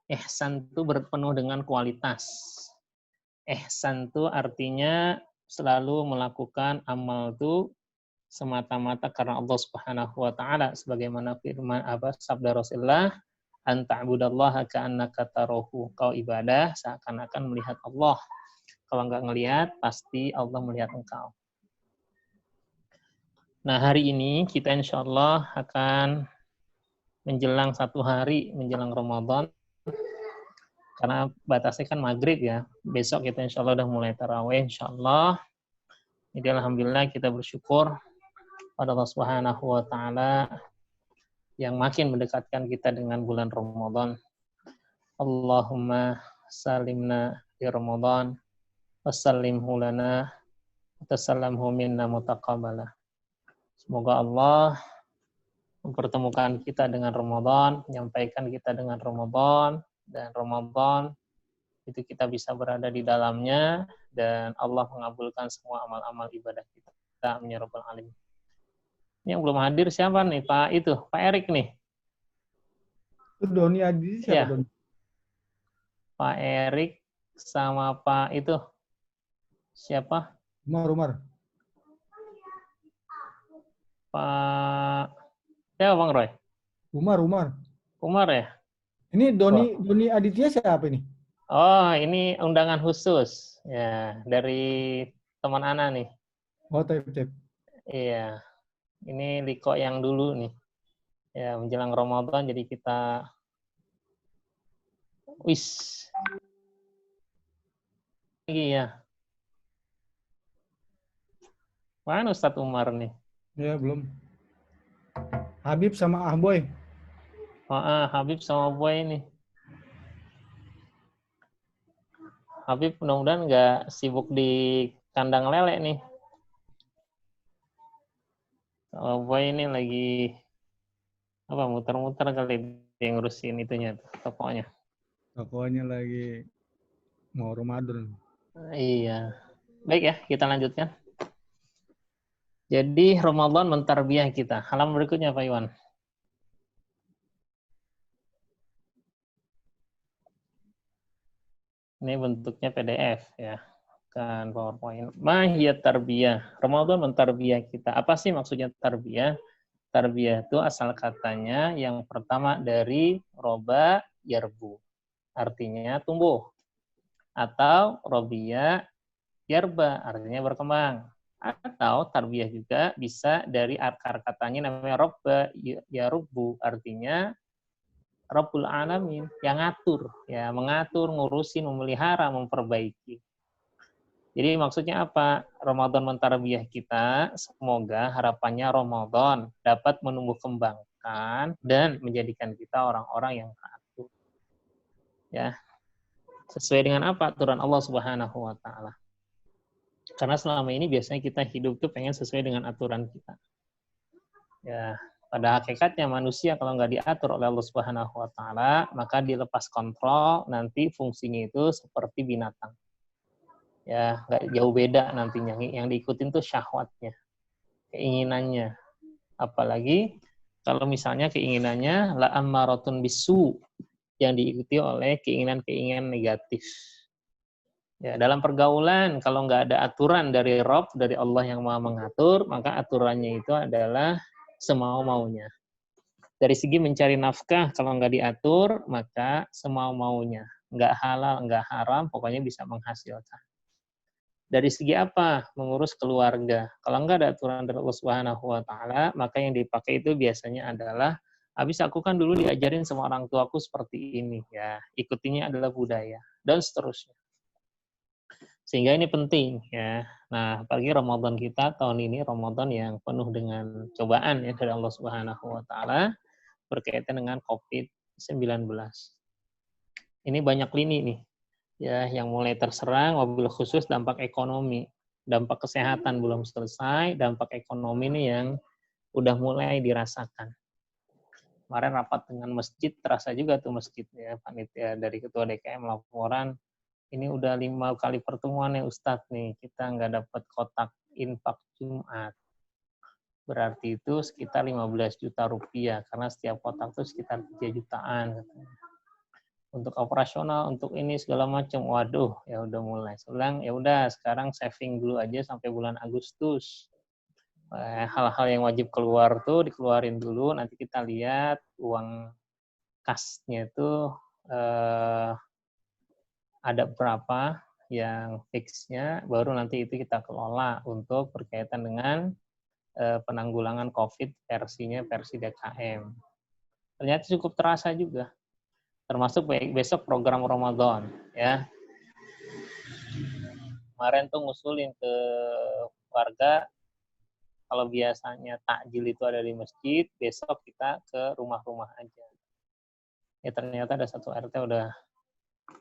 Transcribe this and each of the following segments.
Ihsan itu berpenuh dengan kualitas. Ihsan itu artinya selalu melakukan amal itu semata-mata karena Allah Subhanahu wa taala, sebagaimana firman sabda Rasulullah, anta'budallaha ka'annaka tarahu. Kau ibadah seakan-akan melihat Allah. Kalau enggak ngelihat, pasti Allah melihat engkau. Nah, hari ini kita insya Allah akan menjelang 1 hari menjelang Ramadan, karena batasnya kan maghrib ya. Besok kita insya Allah udah mulai tarawih insya Allah. Jadi alhamdulillah kita bersyukur pada Allah Subhanahu wa taala yang makin mendekatkan kita dengan bulan Ramadan. Allahumma salimna di Ramadan wassalimhu lana watasallamhu minna mutaqabbala. Semoga Allah mempertemukan kita dengan Ramadan, menyampaikan kita dengan Ramadan, dan Ramadan itu kita bisa berada di dalamnya, dan Allah mengabulkan semua amal-amal ibadah kita. Amin ya rabbal alamin. Yang belum hadir siapa nih? Pak Erik nih. Itu Doni Adi siapa Ya, Doni? Pak Erik sama Pak itu siapa? Umar. Pak ya Bang Roy. Umar. Umar ya? Ini Doni Aditya siapa ini? Oh, ini undangan khusus ya dari teman Ana nih. Oh, tip. Iya. Ini Liko yang dulu nih. Ya, menjelang Ramadan jadi kita lagi ya. Mana Ustadz Umar nih? Ya, belum. Habib sama Ahboy. Habib sama Boy nih. Habib mudah-mudahan nggak sibuk di kandang lele nih. Kalau Boy ini lagi muter-muter kali dia ngurusin itunya tokonya. Tokonya lagi mau Ramadan. Iya. Baik ya, kita lanjutkan. Jadi Ramadan mentarbiah kita. Halaman berikutnya Pak Iwan. Ini bentuknya PDF ya, kan PowerPoint. Mahiyat tarbiyah. Ramadan mentarbiah kita. Apa sih maksudnya tarbiyah? Tarbiyah itu asal katanya yang pertama dari roba yarbu. Artinya tumbuh. Atau robia yarba, artinya berkembang. Atau tarbiyah juga bisa dari akar katanya namanya robba yarubu, artinya Rabbul Alamin, yang ngatur, ya mengatur, ngurusin, memelihara, memperbaiki. Jadi maksudnya apa? Ramadan mentarbiyah kita, semoga harapannya Ramadan dapat menumbuh kembangkan dan menjadikan kita orang-orang yang taat. Ya, sesuai dengan apa aturan Allah Subhanahu wa taala. Karena selama ini biasanya kita hidup tuh pengen sesuai dengan aturan kita. Ya, pada hakikatnya manusia kalau nggak diatur oleh Allah Subhanahu wa taala, maka dilepas kontrol, nanti fungsinya itu seperti binatang. Ya, nggak jauh beda nantinya. Yang diikutin tuh syahwatnya, keinginannya. Apalagi kalau misalnya keinginannya la ammaratun bisu, yang diikuti oleh keinginan-keinginan negatif. Ya, dalam pergaulan kalau nggak ada aturan dari Rabb, dari Allah yang Maha mengatur, maka aturannya itu adalah semau-maunya. Dari segi mencari nafkah, kalau nggak diatur, maka semau-maunya. Nggak halal, nggak haram, pokoknya bisa menghasilkan. Dari segi apa? Mengurus keluarga. Kalau nggak ada aturan dari Allah Subhanahu wa taala, maka yang dipakai itu biasanya adalah habis aku kan dulu diajarin sama orang tuaku seperti ini, ya. Ikutinya adalah budaya dan seterusnya. Sehingga ini penting ya. Nah, apalagi Ramadan kita tahun ini Ramadan yang penuh dengan cobaan ya dari Allah Subhanahu wa taala berkaitan dengan COVID-19. Ini banyak lini nih ya yang mulai terserang, wabil khusus dampak ekonomi. Dampak kesehatan belum selesai, dampak ekonomi ini yang udah mulai dirasakan. Kemarin rapat dengan masjid, terasa juga tuh masjid ya, panitia dari Ketua DKM laporan, ini udah 5 kali pertemuan ya Ustadz nih, kita nggak dapat kotak infak Jumat. Berarti itu sekitar 15 juta rupiah, karena setiap kotak itu sekitar 3 jutaan. untuk operasional, untuk ini segala macam. Waduh, ya udah mulai. Selang ya udah sekarang saving dulu aja sampai bulan Agustus. Hal-hal yang wajib keluar tuh dikeluarin dulu, nanti kita lihat uang kasnya itu ada berapa yang fixnya, baru nanti itu kita kelola untuk berkaitan dengan penanggulangan COVID versi DKM. Ternyata cukup terasa juga, termasuk besok program Ramadan ya. Kemarin tuh ngusulin ke warga, kalau biasanya takjil itu ada di masjid, besok kita ke rumah-rumah aja. Ya ternyata ada satu RT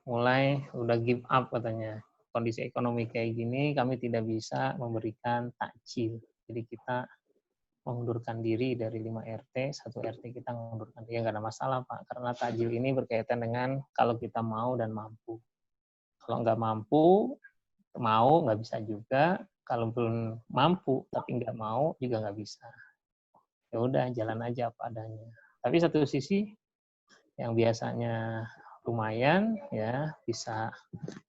udah give up katanya. Kondisi ekonomi kayak gini, kami tidak bisa memberikan takjil. Jadi kita mengundurkan diri dari 5 RT, 1 RT kita mengundurkan diri. Nggak ada masalah Pak, karena takjil ini berkaitan dengan kalau kita mau dan mampu. Kalau nggak mampu, mau nggak bisa juga. Kalau belum mampu tapi nggak mau juga nggak bisa. Ya udah jalan aja apa adanya. Tapi satu sisi yang biasanya lumayan ya, bisa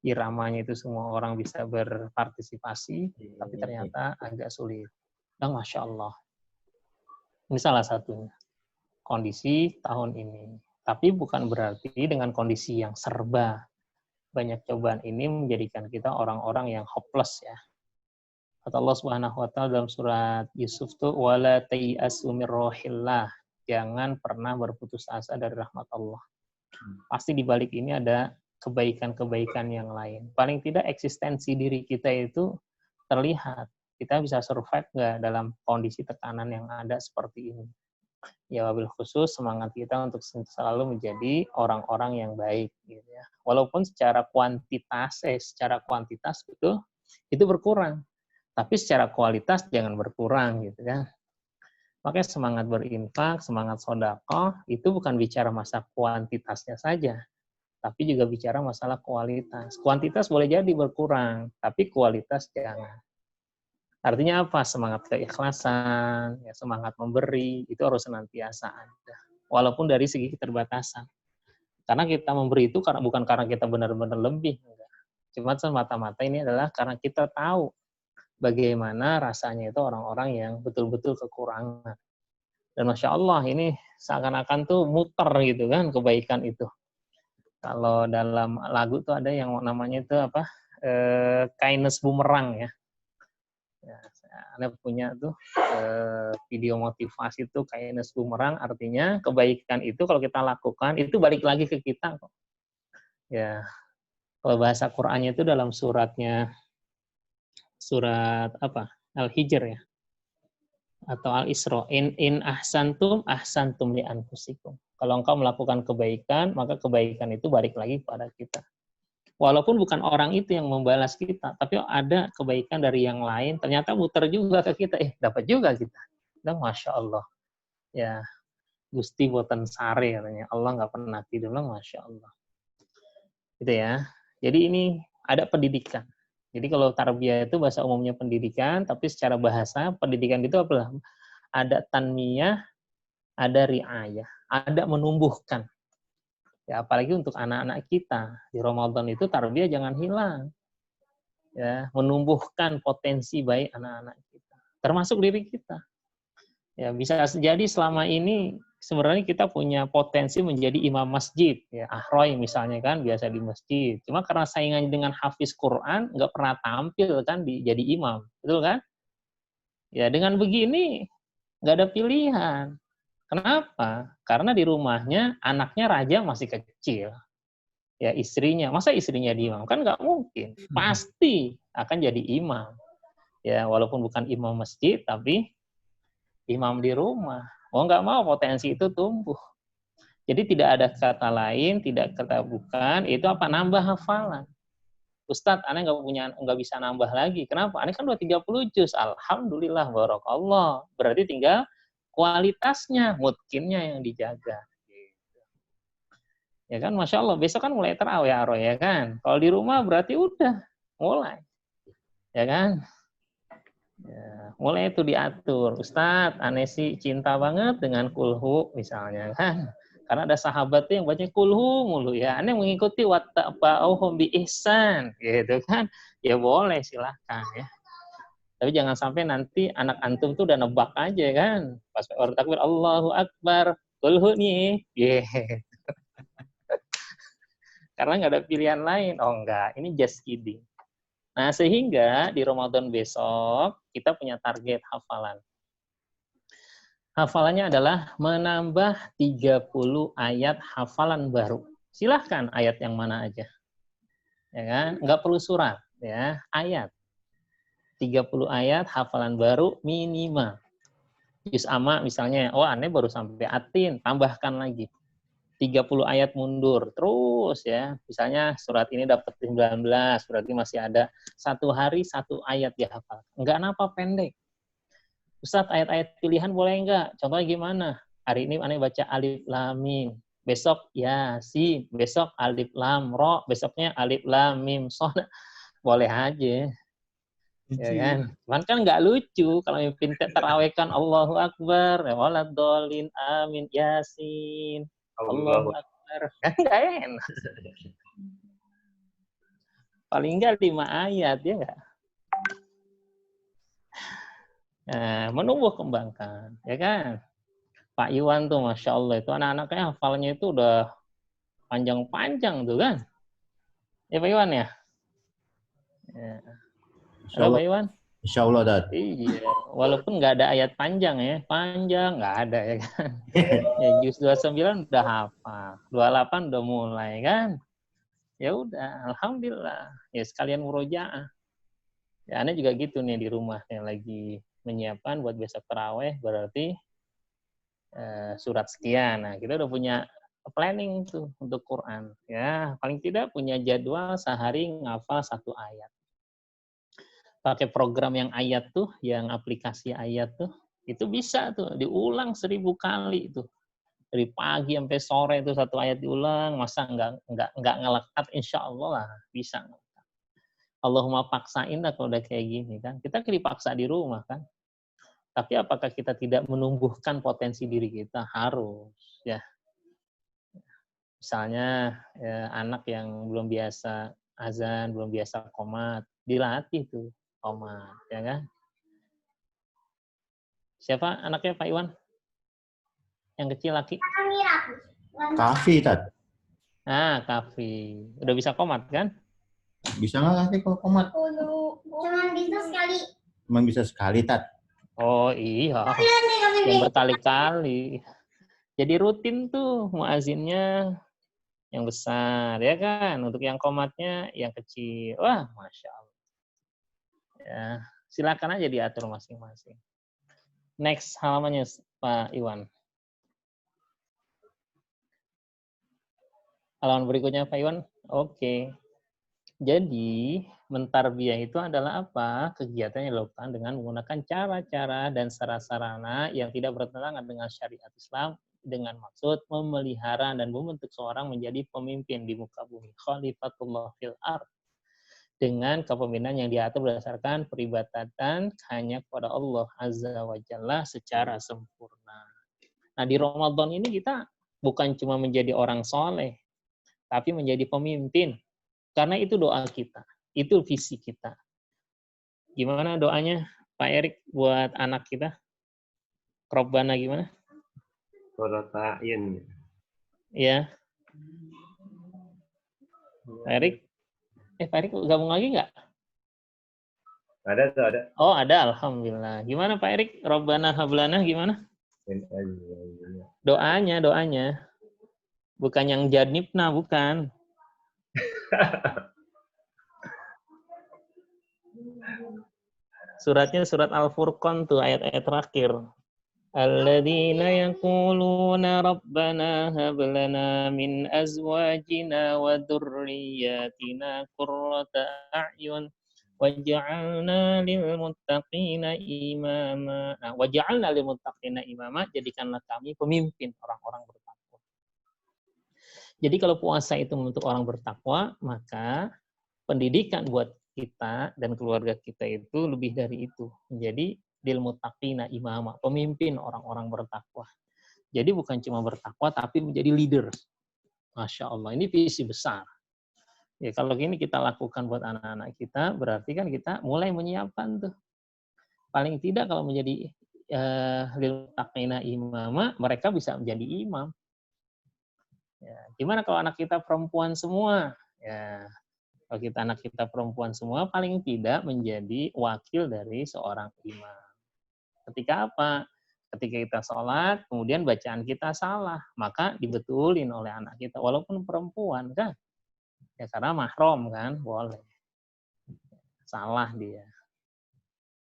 iramanya itu semua orang bisa berpartisipasi, tapi ternyata agak sulit. Dan Masya Allah. Ini salah satunya. Kondisi tahun ini. Tapi bukan berarti dengan kondisi yang serba banyak cobaan ini menjadikan kita orang-orang yang hopeless ya. Kata Allah Subhanahu wa taala dalam surat Yusuf tuh wala tayasu mir rohillah. Jangan pernah berputus asa dari rahmat Allah. Pasti di balik ini ada kebaikan-kebaikan yang lain. Paling tidak eksistensi diri kita itu terlihat. Kita bisa survive nggak dalam kondisi tekanan yang ada seperti ini. Ya wabil khusus semangat kita untuk selalu menjadi orang-orang yang baik. Gitu ya. Walaupun secara kuantitas itu berkurang. Tapi secara kualitas jangan berkurang gitu kan. Makanya semangat berinfak, semangat sedekah itu bukan bicara masalah kuantitasnya saja, tapi juga bicara masalah kualitas. Kuantitas boleh jadi berkurang, tapi kualitas jangan. Artinya apa? Semangat keikhlasan, ya, semangat memberi itu harus senantiasa ada. Walaupun dari segi keterbatasan. Karena kita memberi itu bukan karena kita benar-benar lebih. Cuma semata-mata ini adalah karena kita tahu bagaimana rasanya itu orang-orang yang betul-betul kekurangan. Dan Masya Allah ini seakan-akan tuh muter gitu kan kebaikan itu. Kalau dalam lagu tuh ada yang namanya itu apa? Kindness bumerang ya. Anda punya tuh video motivasi tuh kindness bumerang, artinya kebaikan itu kalau kita lakukan itu balik lagi ke kita kok. Ya. Kalau bahasa Qur'annya itu dalam surat apa? Al-Hijr ya. Atau Al-Isra. In ahsantum li anfusikum. Kalau engkau melakukan kebaikan, maka kebaikan itu balik lagi kepada kita. Walaupun bukan orang itu yang membalas kita, tapi ada kebaikan dari yang lain, ternyata muter juga ke kita. Dapat juga kita. Dan Masya Allah. Ya, Gusti boten sare katanya. Allah nggak pernah tidur. Masya Allah. Gitu ya. Jadi ini ada pendidikan. Jadi kalau tarbiyah itu bahasa umumnya pendidikan, tapi secara bahasa pendidikan itu apa? Ada tanmiyah, ada riayah, ada menumbuhkan. Ya, apalagi untuk anak-anak kita di Ramadan itu tarbiyah jangan hilang. Ya, menumbuhkan potensi baik anak-anak kita, termasuk diri kita. Ya, bisa jadi selama ini sebenarnya kita punya potensi menjadi imam masjid, ya, ahroy misalnya kan, biasa di masjid. Cuma karena saingannya dengan hafiz Quran, nggak pernah tampil kan jadi imam, betul kan? Ya, dengan begini nggak ada pilihan. Kenapa? Karena di rumahnya anaknya raja masih kecil. Ya, istrinya, masa istrinya di imam? Kan nggak mungkin. Pasti akan jadi imam. Ya, walaupun bukan imam masjid, tapi imam di rumah. Nggak mau potensi itu tumbuh. Jadi tidak ada kata lain, tidak kata bukan, itu apa? Nambah hafalan. Ustadz, aneh nggak bisa nambah lagi. Kenapa? Aneh kan udah 30 juz. Alhamdulillah, barakallah. Berarti tinggal kualitasnya, mutkinnya yang dijaga. Ya kan, Masya Allah. Besok kan mulai terawih ya kan. Kalau di rumah berarti udah mulai. Ya kan? Ya, mulai itu diatur. Ustadz, aneh sih cinta banget dengan kulhu misalnya kan. Karena ada sahabat tuh yang baca kulhu mulu ya. Anda mengikuti wattaba'uhum bi ihsan gitu kan. Ya boleh silahkan ya. Tapi jangan sampai nanti anak antum tuh udah nebak aja kan. Pas orang takbir Allahu Akbar, kulhu nih. Yeah. Karena nggak ada pilihan lain. Oh enggak, ini just kidding. Nah, sehingga di Ramadan besok kita punya target hafalan. Hafalannya adalah menambah 30 ayat hafalan baru. Silahkan ayat yang mana aja. Ya kan? Nggak perlu surat, ya. Ayat. 30 ayat hafalan baru minimal. Juz amma misalnya, oh aneh baru sampai atin, tambahkan lagi. 30 ayat mundur, terus ya. Misalnya surat ini dapat 19, berarti masih ada 1 hari 1 ayat dihafal. Enggak napa pendek. Ustadz, ayat-ayat pilihan boleh enggak? Contohnya gimana? Hari ini aneh baca alif lam mim. Besok Yasin, besok alif lam ra, besoknya alif lam mim shad. Boleh aja. Ya kan? Cuman kan enggak lucu kalau mimpin tarawih kan Allahu Akbar, waladhdallin amin Yasin. Allahu Akbar. Kan enggak enak. Paling enggak 5 ayat ya enggak? Nah, menumbuh kembangkan, ya kan? Pak Iwan tuh, Masya Allah, itu anak-anaknya hafalnya itu udah panjang-panjang tuh kan? Ya Pak Iwan ya? Ya. Halo Pak Iwan? Insya Allah, Dad. Iya, walaupun nggak ada ayat panjang ya, panjang nggak ada ya kan? Ya juz 29 udah hafal, 28 udah mulai kan? Ya udah, Alhamdulillah. Ya sekalian murojaah. Ya Anda juga gitu nih di rumah yang lagi menyiapkan buat besok taraweh, berarti surat sekian. Nah, kita udah punya planning tuh untuk Quran. Ya, paling tidak punya jadwal sehari ngafal 1 ayat. Pakai program yang ayat tuh, yang aplikasi ayat tuh, itu bisa tuh diulang 1000 kali tuh. Dari pagi sampai sore itu 1 ayat diulang, masa nggak ngelekat, insya Allah lah bisa. Allahumma paksain lah kalau udah kayak gini kan. Kita dipaksa di rumah kan. Tapi apakah kita tidak menumbuhkan potensi diri kita? Harus, ya. Misalnya ya, anak yang belum biasa azan, belum biasa qomat, dilatih tuh qomat, ya kan? Siapa anaknya Pak Iwan? Yang kecil laki? Kafi, Tad. Ah, Kafi. Udah bisa qomat kan? Bisa nggak Kafi kalau komat? Cuman bisa sekali. Cuman bisa sekali, Tad. Oh iya, yang berkali-kali. Jadi rutin tuh muazinnya yang besar, ya kan? Untuk yang qomatnya yang kecil. Wah, Masya Allah. Ya, silakan aja diatur masing-masing. Next halamannya Pak Iwan. Halaman berikutnya Pak Iwan. Oke. Jadi, mentarbiyah itu adalah apa? Kegiatan yang dilakukan dengan menggunakan cara-cara dan sarana yang tidak bertentangan dengan syariat Islam dengan maksud memelihara dan membentuk seorang menjadi pemimpin di muka bumi. Khalifatullah fil ard. Dengan kepemimpinan yang diatur berdasarkan peribadatan hanya kepada Allah Azza wa Jalla secara sempurna. Nah, di Ramadan ini kita bukan cuma menjadi orang soleh, tapi menjadi pemimpin. Karena itu doa kita, itu visi kita. Gimana doanya Pak Erik buat anak kita? Robbana gimana? Qurrata'in. Ya. Pak Erik? Pak Erik gabung lagi nggak? Ada tuh, ada. Oh, ada. Alhamdulillah. Gimana Pak Erik? Robbana hablana gimana? Doanya. Bukan yang jadnibna, bukan. Suratnya surat Al-Furqan tuh, ayat-ayat terakhir. Alladzina yaquluna rabbana hab lana min azwajina wa dzurriyyatina qurrata a'yun waj'alna lil muttaqina imama. Nah, waj'alna lil muttaqina imama, jadikanlah kami pemimpin orang-orang bertakwa. Jadi kalau puasa itu untuk orang bertakwa, maka pendidikan buat kita dan keluarga kita itu lebih dari itu. Menjadi lil muttaqina imama, pemimpin orang-orang bertakwa. Jadi bukan cuma bertakwa, tapi menjadi leader. Masya Allah, ini visi besar. Ya kalau gini kita lakukan buat anak-anak kita, berarti kan kita mulai menyiapkan tuh. Paling tidak kalau menjadi lil taqina imama, mereka bisa menjadi imam. Ya, gimana kalau anak kita perempuan semua? Ya, kalau anak kita perempuan semua, paling tidak menjadi wakil dari seorang imam. Ketika apa? Ketika kita sholat, kemudian bacaan kita salah, maka dibetulin oleh anak kita, walaupun perempuan kan. Ya karena mahram kan, boleh. Salah dia.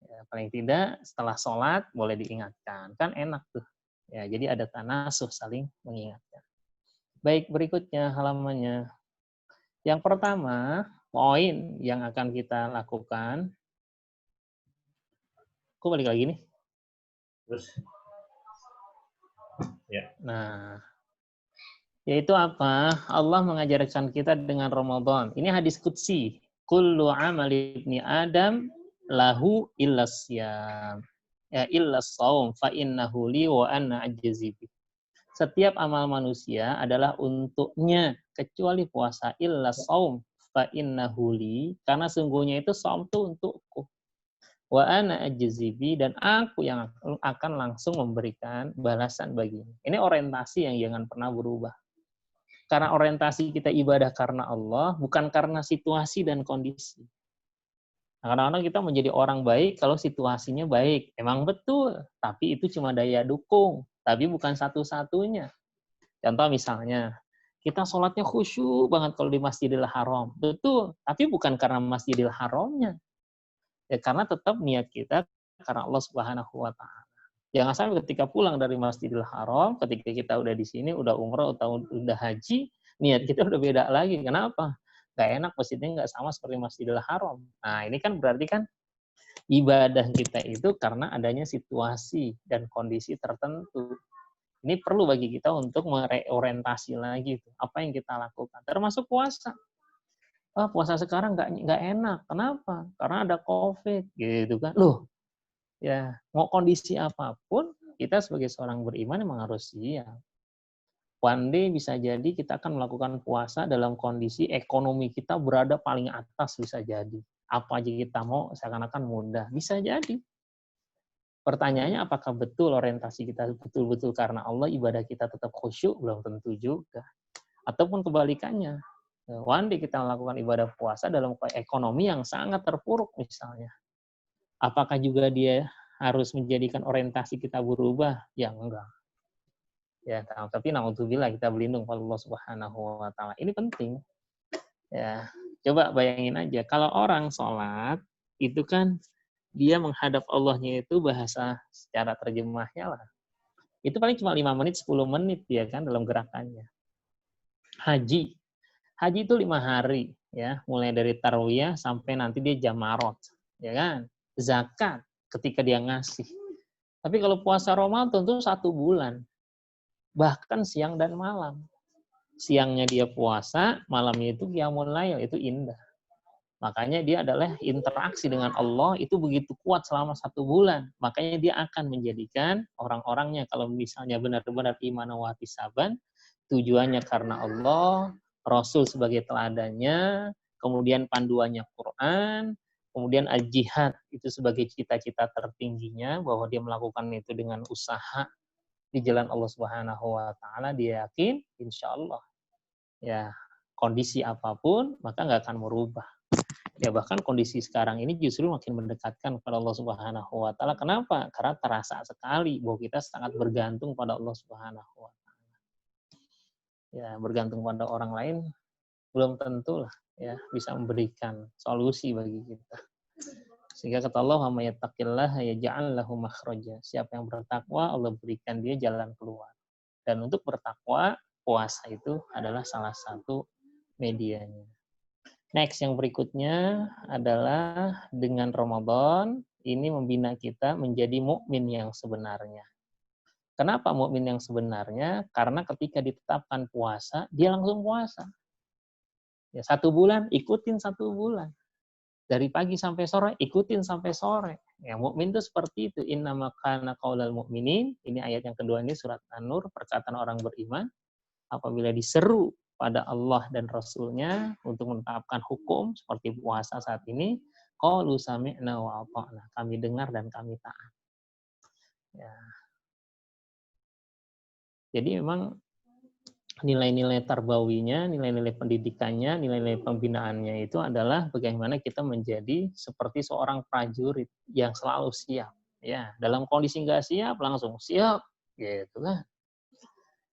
Ya, paling tidak setelah sholat boleh diingatkan. Kan enak tuh. Ya, jadi ada tanasuh saling mengingatkan. Baik, berikutnya halamannya. Yang pertama, poin yang akan kita lakukan. Aku balik lagi nih. Terus. Ya. Nah, yaitu apa? Allah mengajarkan kita dengan Ramadan. Ini hadis qudsi. Kullu amali ibni Adam lahu illas syam. Ya illas shaum fa innahu li wa ana ajzi bi. Setiap amal manusia adalah untuknya kecuali puasa illas shaum fa innahu li, karena sungguhnya itu shaum itu untukku. Wa ana ajzi bi, dan aku yang akan langsung memberikan balasan baginya. Ini orientasi yang jangan pernah berubah. Karena orientasi kita ibadah karena Allah, bukan karena situasi dan kondisi. Nah, kadang-kadang kita menjadi orang baik kalau situasinya baik. Emang betul, tapi itu cuma daya dukung. Tapi bukan satu-satunya. Contoh misalnya, kita sholatnya khusyuk banget kalau di Masjidil Haram. Betul, tapi bukan karena Masjidil Haramnya. Ya, karena tetap niat kita karena Allah Subhanahu wa Ta'ala. Jangan sampai ketika pulang dari Masjidil Haram, ketika kita udah di sini, udah umrah atau udah haji, niat kita udah beda lagi. Kenapa? Gak enak, masjidnya nggak sama seperti Masjidil Haram. Nah, ini kan berarti kan ibadah kita itu karena adanya situasi dan kondisi tertentu. Ini perlu bagi kita untuk mereorientasi lagi apa yang kita lakukan. Termasuk puasa. Puasa sekarang nggak enak. Kenapa? Karena ada COVID, gitu kan. Loh, ya, mau kondisi apapun, kita sebagai seorang beriman memang harus siap. One day bisa jadi kita akan melakukan puasa dalam kondisi ekonomi kita berada paling atas, bisa jadi. Apa aja kita mau, seakan-akan mudah. Bisa jadi. Pertanyaannya, apakah betul orientasi kita betul-betul karena Allah, ibadah kita tetap khusyuk? Belum tentu juga. Ataupun kebalikannya. One day kita melakukan ibadah puasa dalam ekonomi yang sangat terpuruk misalnya. Apakah juga dia harus menjadikan orientasi kita berubah? Ya enggak. Ya, tapi naudzubillah, kita berlindung pada Allah Subhanahu wa Ta'ala. Ini penting. Ya, coba bayangin aja kalau orang sholat itu kan dia menghadap Allahnya itu bahasa secara terjemahnya lah. Itu paling cuma 5 menit, 10 menit dia kan dalam gerakannya. Haji itu 5 hari ya, mulai dari tarwiyah sampai nanti dia jamarot, ya kan? Zakat ketika dia ngasih. Tapi kalau puasa Ramadan itu 1 bulan. Bahkan siang dan malam. Siangnya dia puasa, malamnya itu qiyamul lail, itu indah. Makanya dia adalah interaksi dengan Allah itu begitu kuat selama 1 bulan. Makanya dia akan menjadikan orang-orangnya, kalau misalnya benar-benar iman wa ihtisaban, tujuannya karena Allah, Rasul sebagai teladannya, kemudian panduannya Quran, kemudian al-jihad itu sebagai cita-cita tertingginya, bahwa dia melakukan itu dengan usaha di jalan Allah Subhanahu wa Ta'ala, dia yakin insya Allah ya kondisi apapun maka nggak akan merubah. Ya bahkan kondisi sekarang ini justru makin mendekatkan kepada Allah Subhanahu wa Ta'ala. Kenapa? Karena terasa sekali bahwa kita sangat bergantung pada Allah Subhanahu wa Ta'ala. Ya, bergantung pada orang lain belum tentu lah ya bisa memberikan solusi bagi kita. Sehingga kata Allah, "Wa may yattaqillaha yaj'al lahu makhraja." Siapa yang bertakwa, Allah berikan dia jalan keluar. Dan untuk bertakwa, puasa itu adalah salah satu medianya. Next, yang berikutnya adalah dengan Ramadan, ini membina kita menjadi mukmin yang sebenarnya. Kenapa mukmin yang sebenarnya? Karena ketika ditetapkan puasa, dia langsung puasa. Ya, 1 bulan, ikutin 1 bulan. Dari pagi sampai sore, ikutin sampai sore. Ya, mukmin itu seperti itu. Innama kana qaulal mu'minin. Ini ayat yang kedua ini surat An-Nur, perkataan orang beriman apabila diseru pada Allah dan Rasul-Nya untuk menetapkan hukum seperti puasa saat ini, qalu sami'na wa ata'na. Kami dengar dan kami taat. Ya. Jadi memang nilai-nilai tarbawinya, nilai-nilai pendidikannya, nilai-nilai pembinaannya itu adalah bagaimana kita menjadi seperti seorang prajurit yang selalu siap. Ya, dalam kondisi nggak siap langsung siap, gitu kan?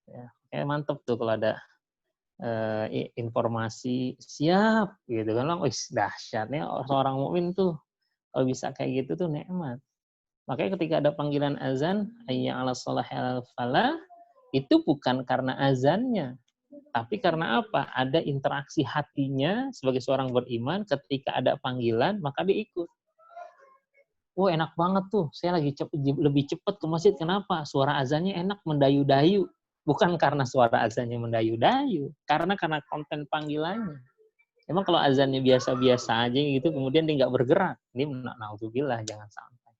Ya, kayak mantep tuh kalau ada informasi siap, gitu kan? Wih, dahsyatnya seorang mukmin tuh kalau bisa kayak gitu tuh nikmat. Makanya ketika ada panggilan azan, hayya 'alas shalah al falah, itu bukan karena azannya, tapi karena apa? Ada interaksi hatinya sebagai seorang beriman ketika ada panggilan, maka dia ikut. Oh, enak banget tuh. Saya lagi lebih cepat ke masjid. Kenapa? Suara azannya enak, mendayu-dayu. Bukan karena suara azannya mendayu-dayu. Karena konten panggilannya. Emang kalau azannya biasa-biasa aja gitu, kemudian dia nggak bergerak. Ini na'udzubillah, jangan sampai.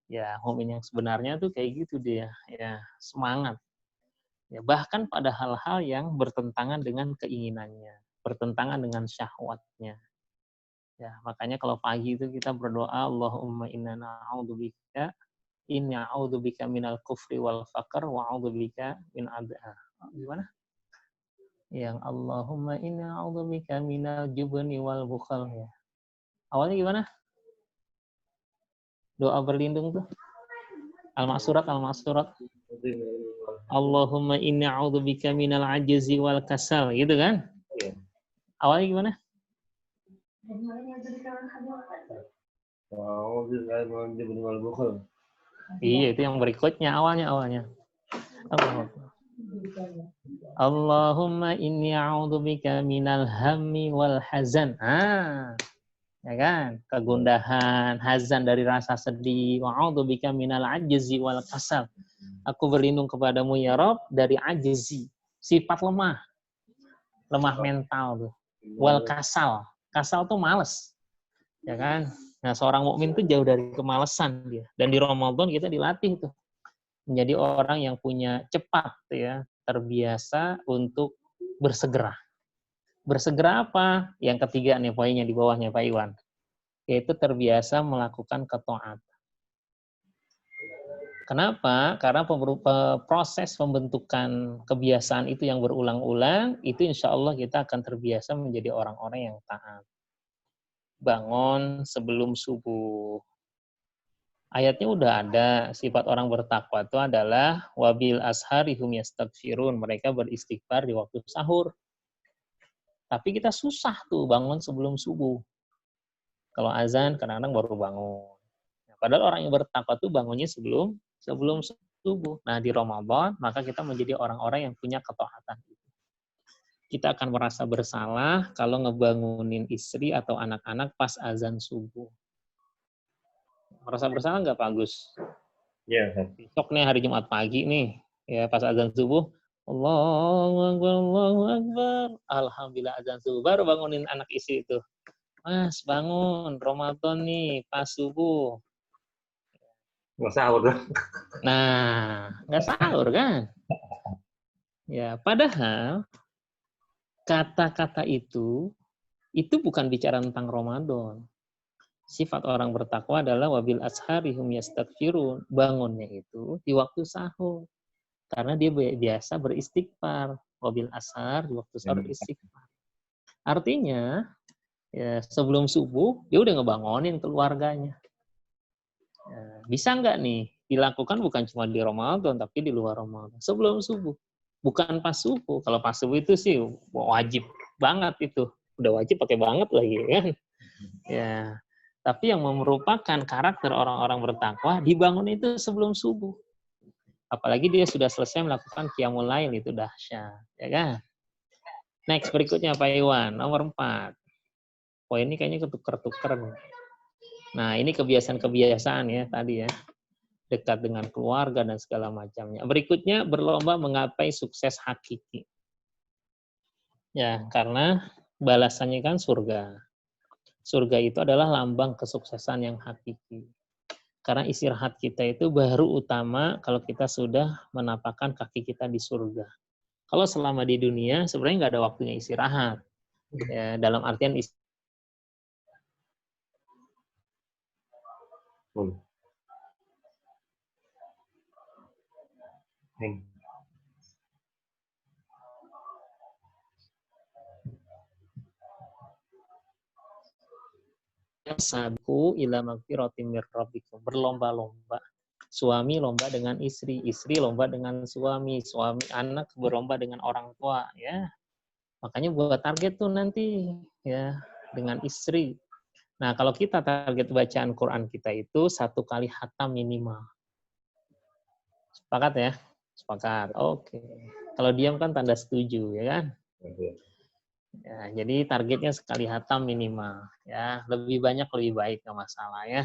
Ya, mukmin yang sebenarnya tuh kayak gitu dia. Ya, semangat. Ya, bahkan pada hal-hal yang bertentangan dengan keinginannya, bertentangan dengan syahwatnya. Ya, makanya kalau pagi itu kita berdoa, Allahumma inna na'udzubika minal kufri wal faqr wa a'udzubika min gimana? Yang Allahumma inna na'udzubika minal jubni wal bukhal ya. Awalnya gimana? Doa berlindung tuh. Al-Ma'surat. Allahumma inni a'udzubika minal ajzi wal kasal, gitu kan? Iya. Awalnya gimana? Iya, itu yang berikutnya awalnya. Allahumma inni a'udzubika minal hammi wal hazan. Ya kan? Kegundahan, hazan dari rasa sedih. Wa a'udzubika minal ajzi wal kasal. Aku berlindung kepadamu ya Rob dari ajzi, sifat lemah mental tuh. Wal kasal tuh malas, ya kan? Nah, seorang mukmin tuh jauh dari kemalasan dia. Dan di Ramadan kita dilatih tuh menjadi orang yang punya cepat tuh ya, terbiasa untuk bersegera. Bersegera apa? Yang ketiga nih poinnya di bawahnya Pak Iwan, yaitu terbiasa melakukan ketaatan. Kenapa? Karena proses pembentukan kebiasaan itu yang berulang-ulang, itu insya Allah kita akan terbiasa menjadi orang-orang yang taat. Bangun sebelum subuh. Ayatnya udah ada, sifat orang bertakwa itu adalah wabil ashari hum yastaghfirun, mereka beristighfar di waktu sahur. Tapi kita susah tuh bangun sebelum subuh. Kalau azan kadang-kadang baru bangun. Padahal orang yang bertakwa tuh bangunnya sebelum subuh. Nah, di Ramadan, maka kita menjadi orang-orang yang punya ketaatan. Kita akan merasa bersalah kalau ngebangunin istri atau anak-anak pas azan subuh. Merasa bersalah nggak, Pak Agus? Iya. Besok nih, hari Jumat pagi nih, ya pas azan subuh, Allahu Akbar. Alhamdulillah azan subuh. Baru bangunin anak istri itu. Mas, bangun. Ramadan nih, pas subuh. Nggak sahur. Nah, nggak sahur kan? Ya, padahal kata-kata itu bukan bicara tentang Ramadan. Sifat orang bertakwa adalah wabil ashari hum yastaghfirun. Bangunnya itu di waktu sahur. Karena dia biasa beristighfar. Wabil ashar di waktu sahur istighfar. Artinya, ya, sebelum subuh dia udah ngebangunin keluarganya. Ya, bisa nggak nih dilakukan bukan cuma di Ramadan tapi di luar Ramadan sebelum subuh, bukan pas subuh. Kalau pas subuh itu sih wajib banget, itu udah wajib pakai banget lagi kan ya. Tapi yang merupakan karakter orang-orang bertakwa dibangun itu sebelum subuh, apalagi dia sudah selesai melakukan qiyamul lail, itu dahsyat ya kan. Next, berikutnya Pak Iwan, nomor 4. Poin ini kayaknya ketuker-tuker. Nah, ini kebiasaan-kebiasaan ya tadi ya. Dekat dengan keluarga dan segala macamnya. Berikutnya, berlomba menggapai sukses hakiki. Ya, karena balasannya kan surga. Surga itu adalah lambang kesuksesan yang hakiki. Karena istirahat kita itu baru utama kalau kita sudah menapakkan kaki kita di surga. Kalau selama di dunia sebenarnya nggak ada waktunya istirahat. Ya, dalam artian sabiqu ila magfiratin mir rabbikum, berlomba-lomba. Suami lomba dengan istri, istri lomba dengan suami, suami anak berlomba dengan orang tua, ya. Makanya buat target tuh nanti ya dengan istri. Nah, kalau kita target bacaan Quran kita itu 1 kali khatam minimal. Sepakat ya? Sepakat. Oke. Kalau diam kan tanda setuju, ya kan? Ya, jadi targetnya sekali khatam minimal. Ya, lebih banyak lebih baik, nggak masalah ya.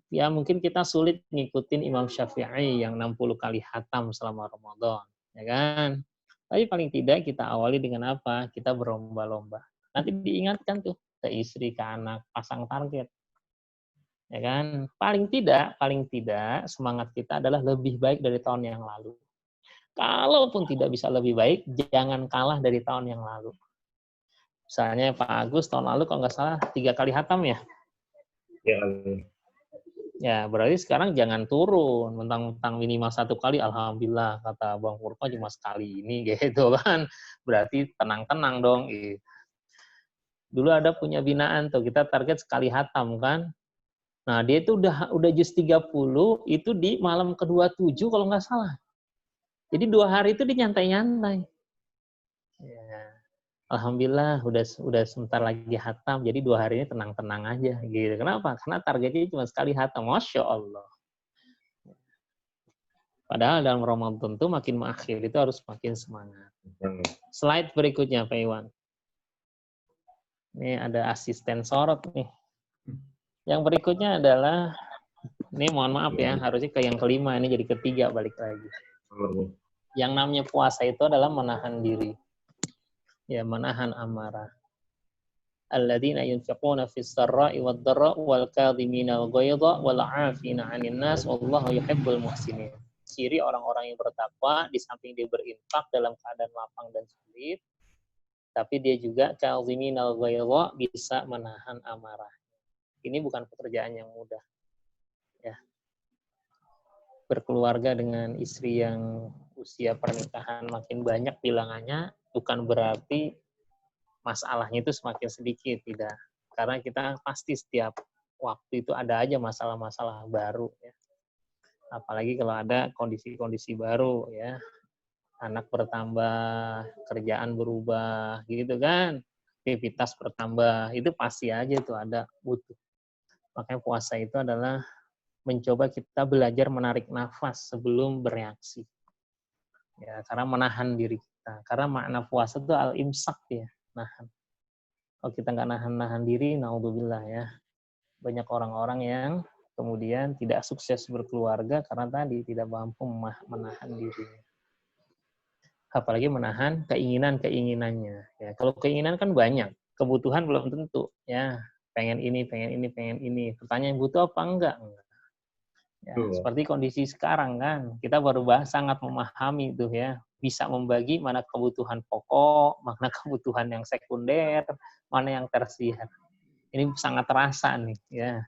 Ya mungkin kita sulit ngikutin Imam Syafi'i yang 60 kali khatam selama Ramadan, ya kan? Tapi paling tidak kita awali dengan apa? Kita berlomba-lomba. Nanti diingatkan tuh ke istri, ke anak, pasang target. Ya kan? Paling tidak semangat kita adalah lebih baik dari tahun yang lalu. Kalaupun tidak bisa lebih baik, jangan kalah dari tahun yang lalu. Misalnya Pak Agus tahun lalu kalau nggak salah 3 kali khatam ya? Ya. Ya, berarti sekarang jangan turun, mentang-mentang minimal 1 kali, alhamdulillah, kata Bang Purko cuma sekali ini, gitu kan. Berarti tenang-tenang dong. Dulu ada punya binaan tuh, kita target sekali khatam kan. Nah, dia itu udah juz 30, itu di malam ke-27 kalau nggak salah. Jadi 2 hari itu dia nyantai-nyantai. Ya. Alhamdulillah udah sebentar lagi khatam, jadi 2 hari ini tenang-tenang aja gitu. Kenapa? Karena targetnya cuma sekali khatam. Masya Allah. Padahal dalam Ramadan tuh makin akhir itu harus makin semangat. Slide berikutnya Pak Iwan. Ini ada asisten sorot nih. Yang berikutnya adalah, ini mohon maaf ya, harusnya ke yang kelima, ini jadi ketiga balik lagi. Yang namanya puasa itu adalah menahan diri. Ya, menahan amarah. Alladzina yunfiquna fis sarra'i wad dharra'i wal kadhimina al ghaidha wal 'afina 'anil nas wallahu yuhibbul muhsinin. Ciri orang-orang yang bertakwa di samping dia berinfak dalam keadaan lapang dan sulit, tapi dia juga kadhimina al ghaidha, bisa menahan amarah. Ini bukan pekerjaan yang mudah. Ya. Berkeluarga dengan istri yang usia pernikahan makin banyak bilangannya bukan berarti masalahnya itu semakin sedikit, tidak. Karena kita pasti setiap waktu itu ada aja masalah-masalah baru ya. Apalagi kalau ada kondisi-kondisi baru ya. Anak bertambah, kerjaan berubah gitu kan. Aktivitas bertambah, itu pasti aja tuh ada butuh. Makanya puasa itu adalah mencoba kita belajar menarik nafas sebelum bereaksi. Ya, karena menahan diri kita. Karena makna puasa itu al-imsak ya, nahan. Kalau kita nggak nahan diri, naudzubillah ya. Banyak orang-orang yang kemudian tidak sukses berkeluarga karena tadi tidak mampu menahan diri. Apalagi menahan keinginannya. Ya, kalau keinginan kan banyak, kebutuhan belum tentu. Ya, pengen ini. Pertanyaan butuh apa enggak? Ya, seperti kondisi sekarang kan, kita baru sangat memahami tuh ya, bisa membagi mana kebutuhan pokok, mana kebutuhan yang sekunder, mana yang tersier. Ini sangat terasa nih ya.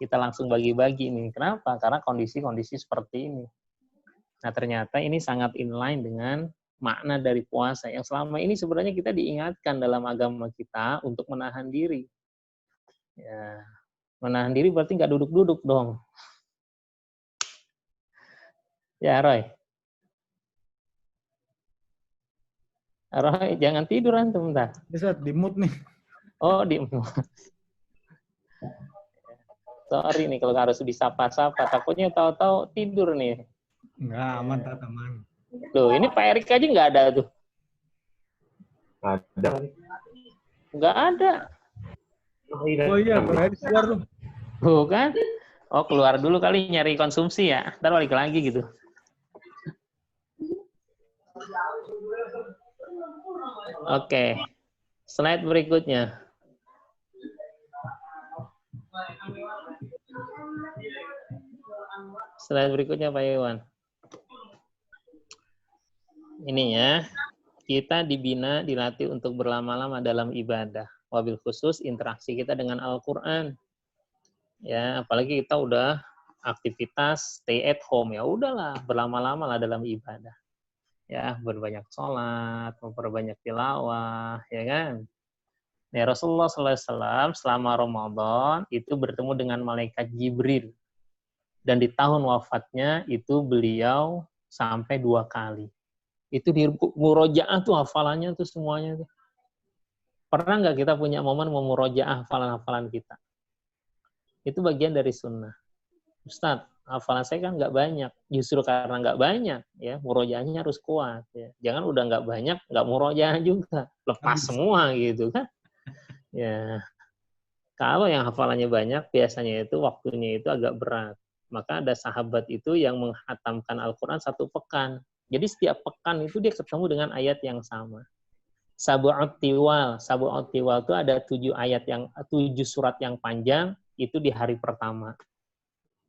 Kita langsung bagi-bagi nih. Kenapa? Karena kondisi-kondisi seperti ini. Nah, ternyata ini sangat inline dengan makna dari puasa yang selama ini sebenarnya kita diingatkan dalam agama kita untuk menahan diri. Ya, menahan diri berarti nggak duduk-duduk dong. Ya, Roy. Roy, jangan tidur antum bentar. Bisa di mute nih. Oh, di mute. Sorry nih kalau harus disapa-sapa. Takutnya tahu-tahu tidur nih. Enggak, aman, aman. Tuh, ini Pak Erik aja nggak ada tuh. Ada. Nggak ada. Oh iya, Pak Erik keluar tuh. Tuh kan? Oh, keluar dulu kali nyari konsumsi ya. Ntar balik lagi gitu. Oke. Slide berikutnya. Slide berikutnya Pak Iwan. Ini ya, kita dibina, dilatih untuk berlama-lama dalam ibadah. Wabil khusus interaksi kita dengan Al-Quran. Ya, apalagi kita udah aktivitas stay at home, ya udahlah berlama-lama lah dalam ibadah. Ya, berbanyak sholat, memperbanyak tilawah, ya kan? Ya, Rasulullah SAW selama Ramadan itu bertemu dengan malaikat Jibril. Dan di tahun wafatnya itu beliau sampai 2 kali. Itu di murojaah tuh hafalannya tuh semuanya tuh. Pernah nggak kita punya momen memurojaah hafalan-hafalan kita? Itu bagian dari sunnah. Ustadz, hafalan saya kan nggak banyak. Justru karena nggak banyak, ya murojaahnya harus kuat. Ya. Jangan udah nggak banyak, nggak murojaah juga. Lepas semua gitu kan. Ya, kalau yang hafalannya banyak, biasanya itu waktunya itu agak berat. Maka ada sahabat itu yang menghatamkan Al-Quran 1 pekan. Jadi setiap pekan itu dia ketemu dengan ayat yang sama. Sabu'ut tiwal itu ada 7 surat yang panjang itu di hari pertama.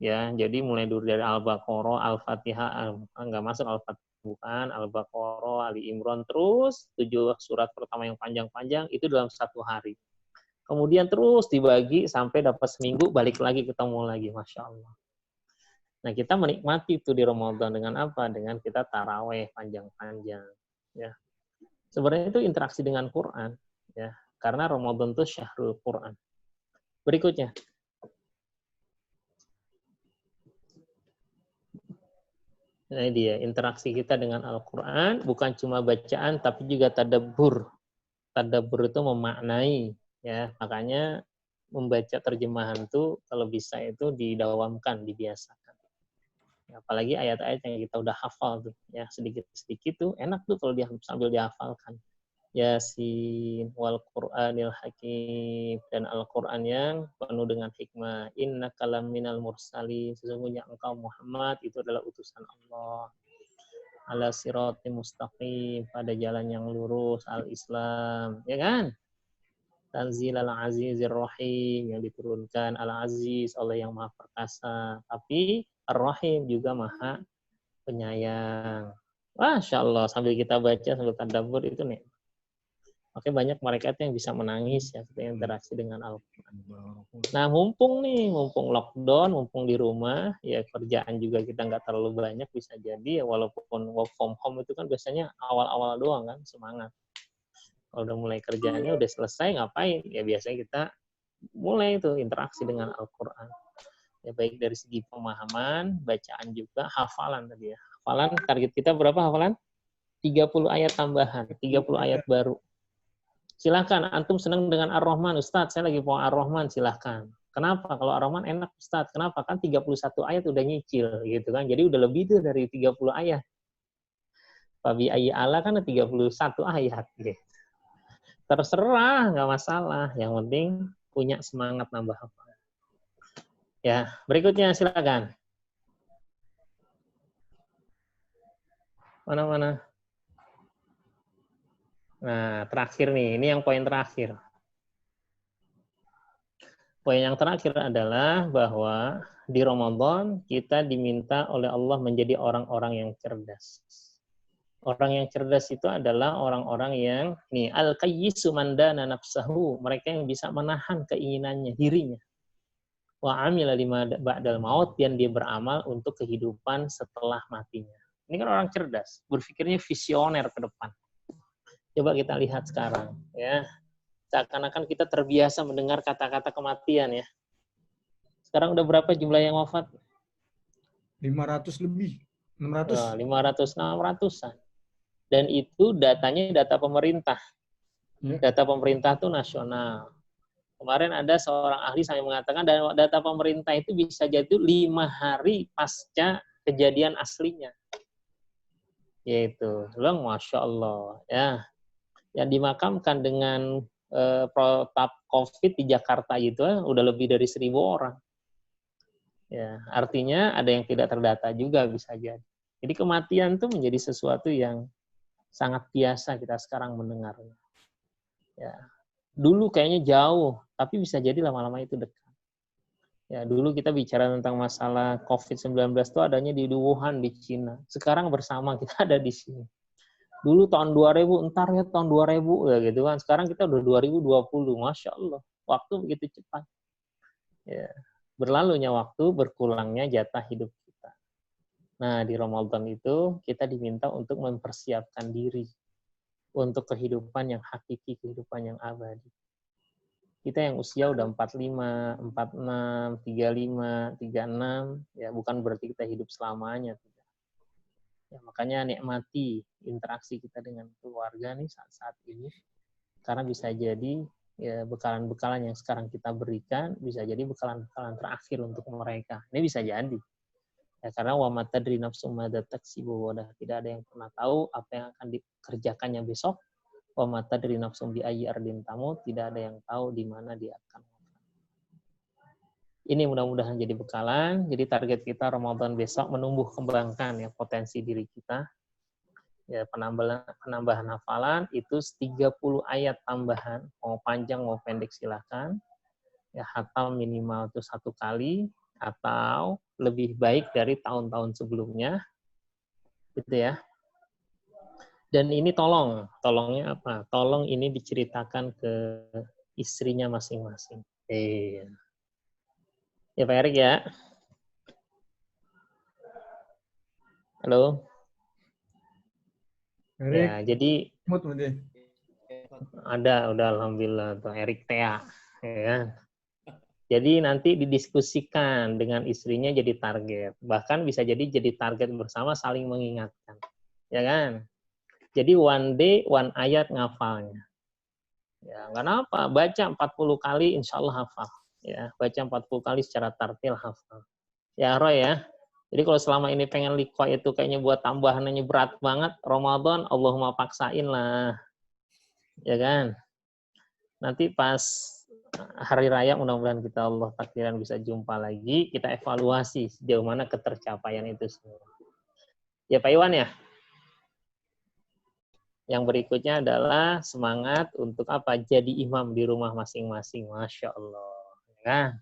Ya, jadi mulai dari Al-Baqarah, Al-Fatihah, enggak masuk Al-Fatihah bukan, Al-Baqarah, Ali Imran, terus 7 surat pertama yang panjang-panjang itu dalam 1 hari. Kemudian terus dibagi sampai dapat seminggu, balik lagi ketemu lagi, Masya Allah. Nah, kita menikmati itu di Ramadan dengan apa? Dengan kita taraweh panjang-panjang. Ya. Sebenarnya itu interaksi dengan Quran. Ya. Karena Ramadan itu syahrul Quran. Berikutnya. Nah, ini dia. Interaksi kita dengan Al-Quran bukan cuma bacaan, tapi juga tadabbur. Tadabbur itu memaknai. Ya. Makanya membaca terjemahan itu kalau bisa itu didawamkan, dibiasakan. Apalagi ayat-ayat yang kita udah hafal tuh, ya sedikit-sedikit tuh enak tuh kalau sambil dihafalkan. Yasin wal Qur'anil Hakim, dan Al-Qur'an yang penuh dengan hikmah. Innaka laminal mursalin, sesungguhnya engkau Muhammad itu adalah utusan Allah. Ala siratim mustaqim, pada jalan yang lurus, al-Islam, ya kan? Tanzil al-Azizir Rahim, yang diturunkan Al-Aziz, Allah yang Maha Perkasa, tapi Ar-Rahim juga Maha Penyayang. Masya Allah, sambil kita baca, sambil tadabbur itu nih. Oke, banyak mereka yang bisa menangis ya, ketika interaksi dengan Al-Quran. Nah, mumpung lockdown, mumpung di rumah, ya kerjaan juga kita nggak terlalu banyak, bisa jadi ya walaupun work from home itu kan biasanya awal-awal doang kan, semangat. Kalau udah mulai kerjanya, udah selesai, ngapain? Ya biasanya kita mulai itu interaksi dengan Al-Quran. Ya baik dari segi pemahaman, bacaan juga, hafalan tadi ya. Hafalan, target kita berapa hafalan? 30 ayat tambahan, 30 ayat baru. Silahkan, antum senang dengan Ar-Rahman, Ustadz, saya lagi mau Ar-Rahman, silahkan. Kenapa? Kalau Ar-Rahman enak, Ustadz. Kenapa? Kan 31 ayat udah nyicil, gitu kan. Jadi udah lebih tuh dari 30 ayat. Fabi ayyi ala kan 31 ayat, gitu. Terserah, nggak masalah. Yang penting punya semangat nambah hafalan. Ya, berikutnya silakan. Mana? Nah, terakhir nih, ini yang poin terakhir. Poin yang terakhir adalah bahwa di Ramadan kita diminta oleh Allah menjadi orang-orang yang cerdas. Orang yang cerdas itu adalah orang-orang yang al-qayyisu man dana nafsahu, mereka yang bisa menahan keinginannya, dirinya. Wa amila lima ba'dal maut, dan dia beramal untuk kehidupan setelah matinya. Ini kan orang cerdas, berpikirnya visioner ke depan. Coba kita lihat sekarang, ya. Seakan-akan kita terbiasa mendengar kata-kata kematian ya. Sekarang udah berapa jumlah yang wafat? 500 lebih. 600. 500-600-an. Dan itu datanya data pemerintah. Data pemerintah itu nasional. Kemarin ada seorang ahli saya mengatakan data pemerintah itu bisa jadi 5 hari pasca kejadian aslinya. Yaitu, Masya Allah. Ya. Yang dimakamkan dengan protap COVID di Jakarta itu udah lebih dari 1.000 orang. Ya, artinya ada yang tidak terdata juga bisa jadi. Jadi kematian itu menjadi sesuatu yang sangat biasa kita sekarang mendengarnya. Ya. Dulu kayaknya jauh, tapi bisa jadi lama-lama itu dekat. Ya, dulu kita bicara tentang masalah COVID-19 itu adanya di Wuhan, di Cina. Sekarang bersama kita ada di sini. Dulu tahun 2000, entar ya tahun 2000, ya gitu kan. Sekarang kita udah 2020, Masya Allah. Waktu begitu cepat. Ya, berlalunya waktu, berkurangnya jatah hidup kita. Nah, di Ramadan itu kita diminta untuk mempersiapkan diri untuk kehidupan yang hakiki, kehidupan yang abadi. Kita yang usia udah 45, 46, 35, 36, ya bukan berarti kita hidup selamanya. Ya, makanya nikmati interaksi kita dengan keluarga nih saat-saat ini. Karena bisa jadi ya, bekalan-bekalan yang sekarang kita berikan, bisa jadi bekalan-bekalan terakhir untuk mereka. Ini bisa jadi. Ya, karena wa ma tadri nafsum madza taksibu, tidak ada yang pernah tahu apa yang akan dikerjakannya besok. Wa ma tadri nafsum bi ayyi ardin tamut, tidak ada yang tahu di mana dia akan. Ini mudah-mudahan jadi bekalan. Jadi target kita Ramadan besok menumbuh kembangkan ya potensi diri kita. Ya, penambahan hafalan itu 30 ayat tambahan, mau panjang mau pendek silakan. Ya, hafal minimal itu 1 kali atau lebih baik dari tahun-tahun sebelumnya. Gitu ya. Dan ini tolongnya apa? Tolong ini diceritakan ke istrinya masing-masing. Ya Pak Erik ya. Halo. Erik, Ya, jadi mood deh. udah alhamdulillah tuh Erik Tea. Ya. Jadi nanti didiskusikan dengan istrinya jadi target. Bahkan bisa jadi target bersama saling mengingatkan. Ya kan? Jadi one day, one ayat ngafalnya. Ya, kenapa? Baca 40 kali insya Allah hafal. Ya, baca 40 kali secara tartil hafal. Ya, Roy ya. Jadi kalau selama ini pengen liqa itu kayaknya buat tambahannya berat banget, Ramadan Allahumma paksain lah. Ya kan? Nanti pas hari raya mudah-mudahan kita Allah takdiran bisa jumpa lagi, kita evaluasi sejauh mana ketercapaian itu semua. Ya Pak Iwan ya? Yang berikutnya adalah semangat untuk apa? Jadi imam di rumah masing-masing. Masya Allah. Ya.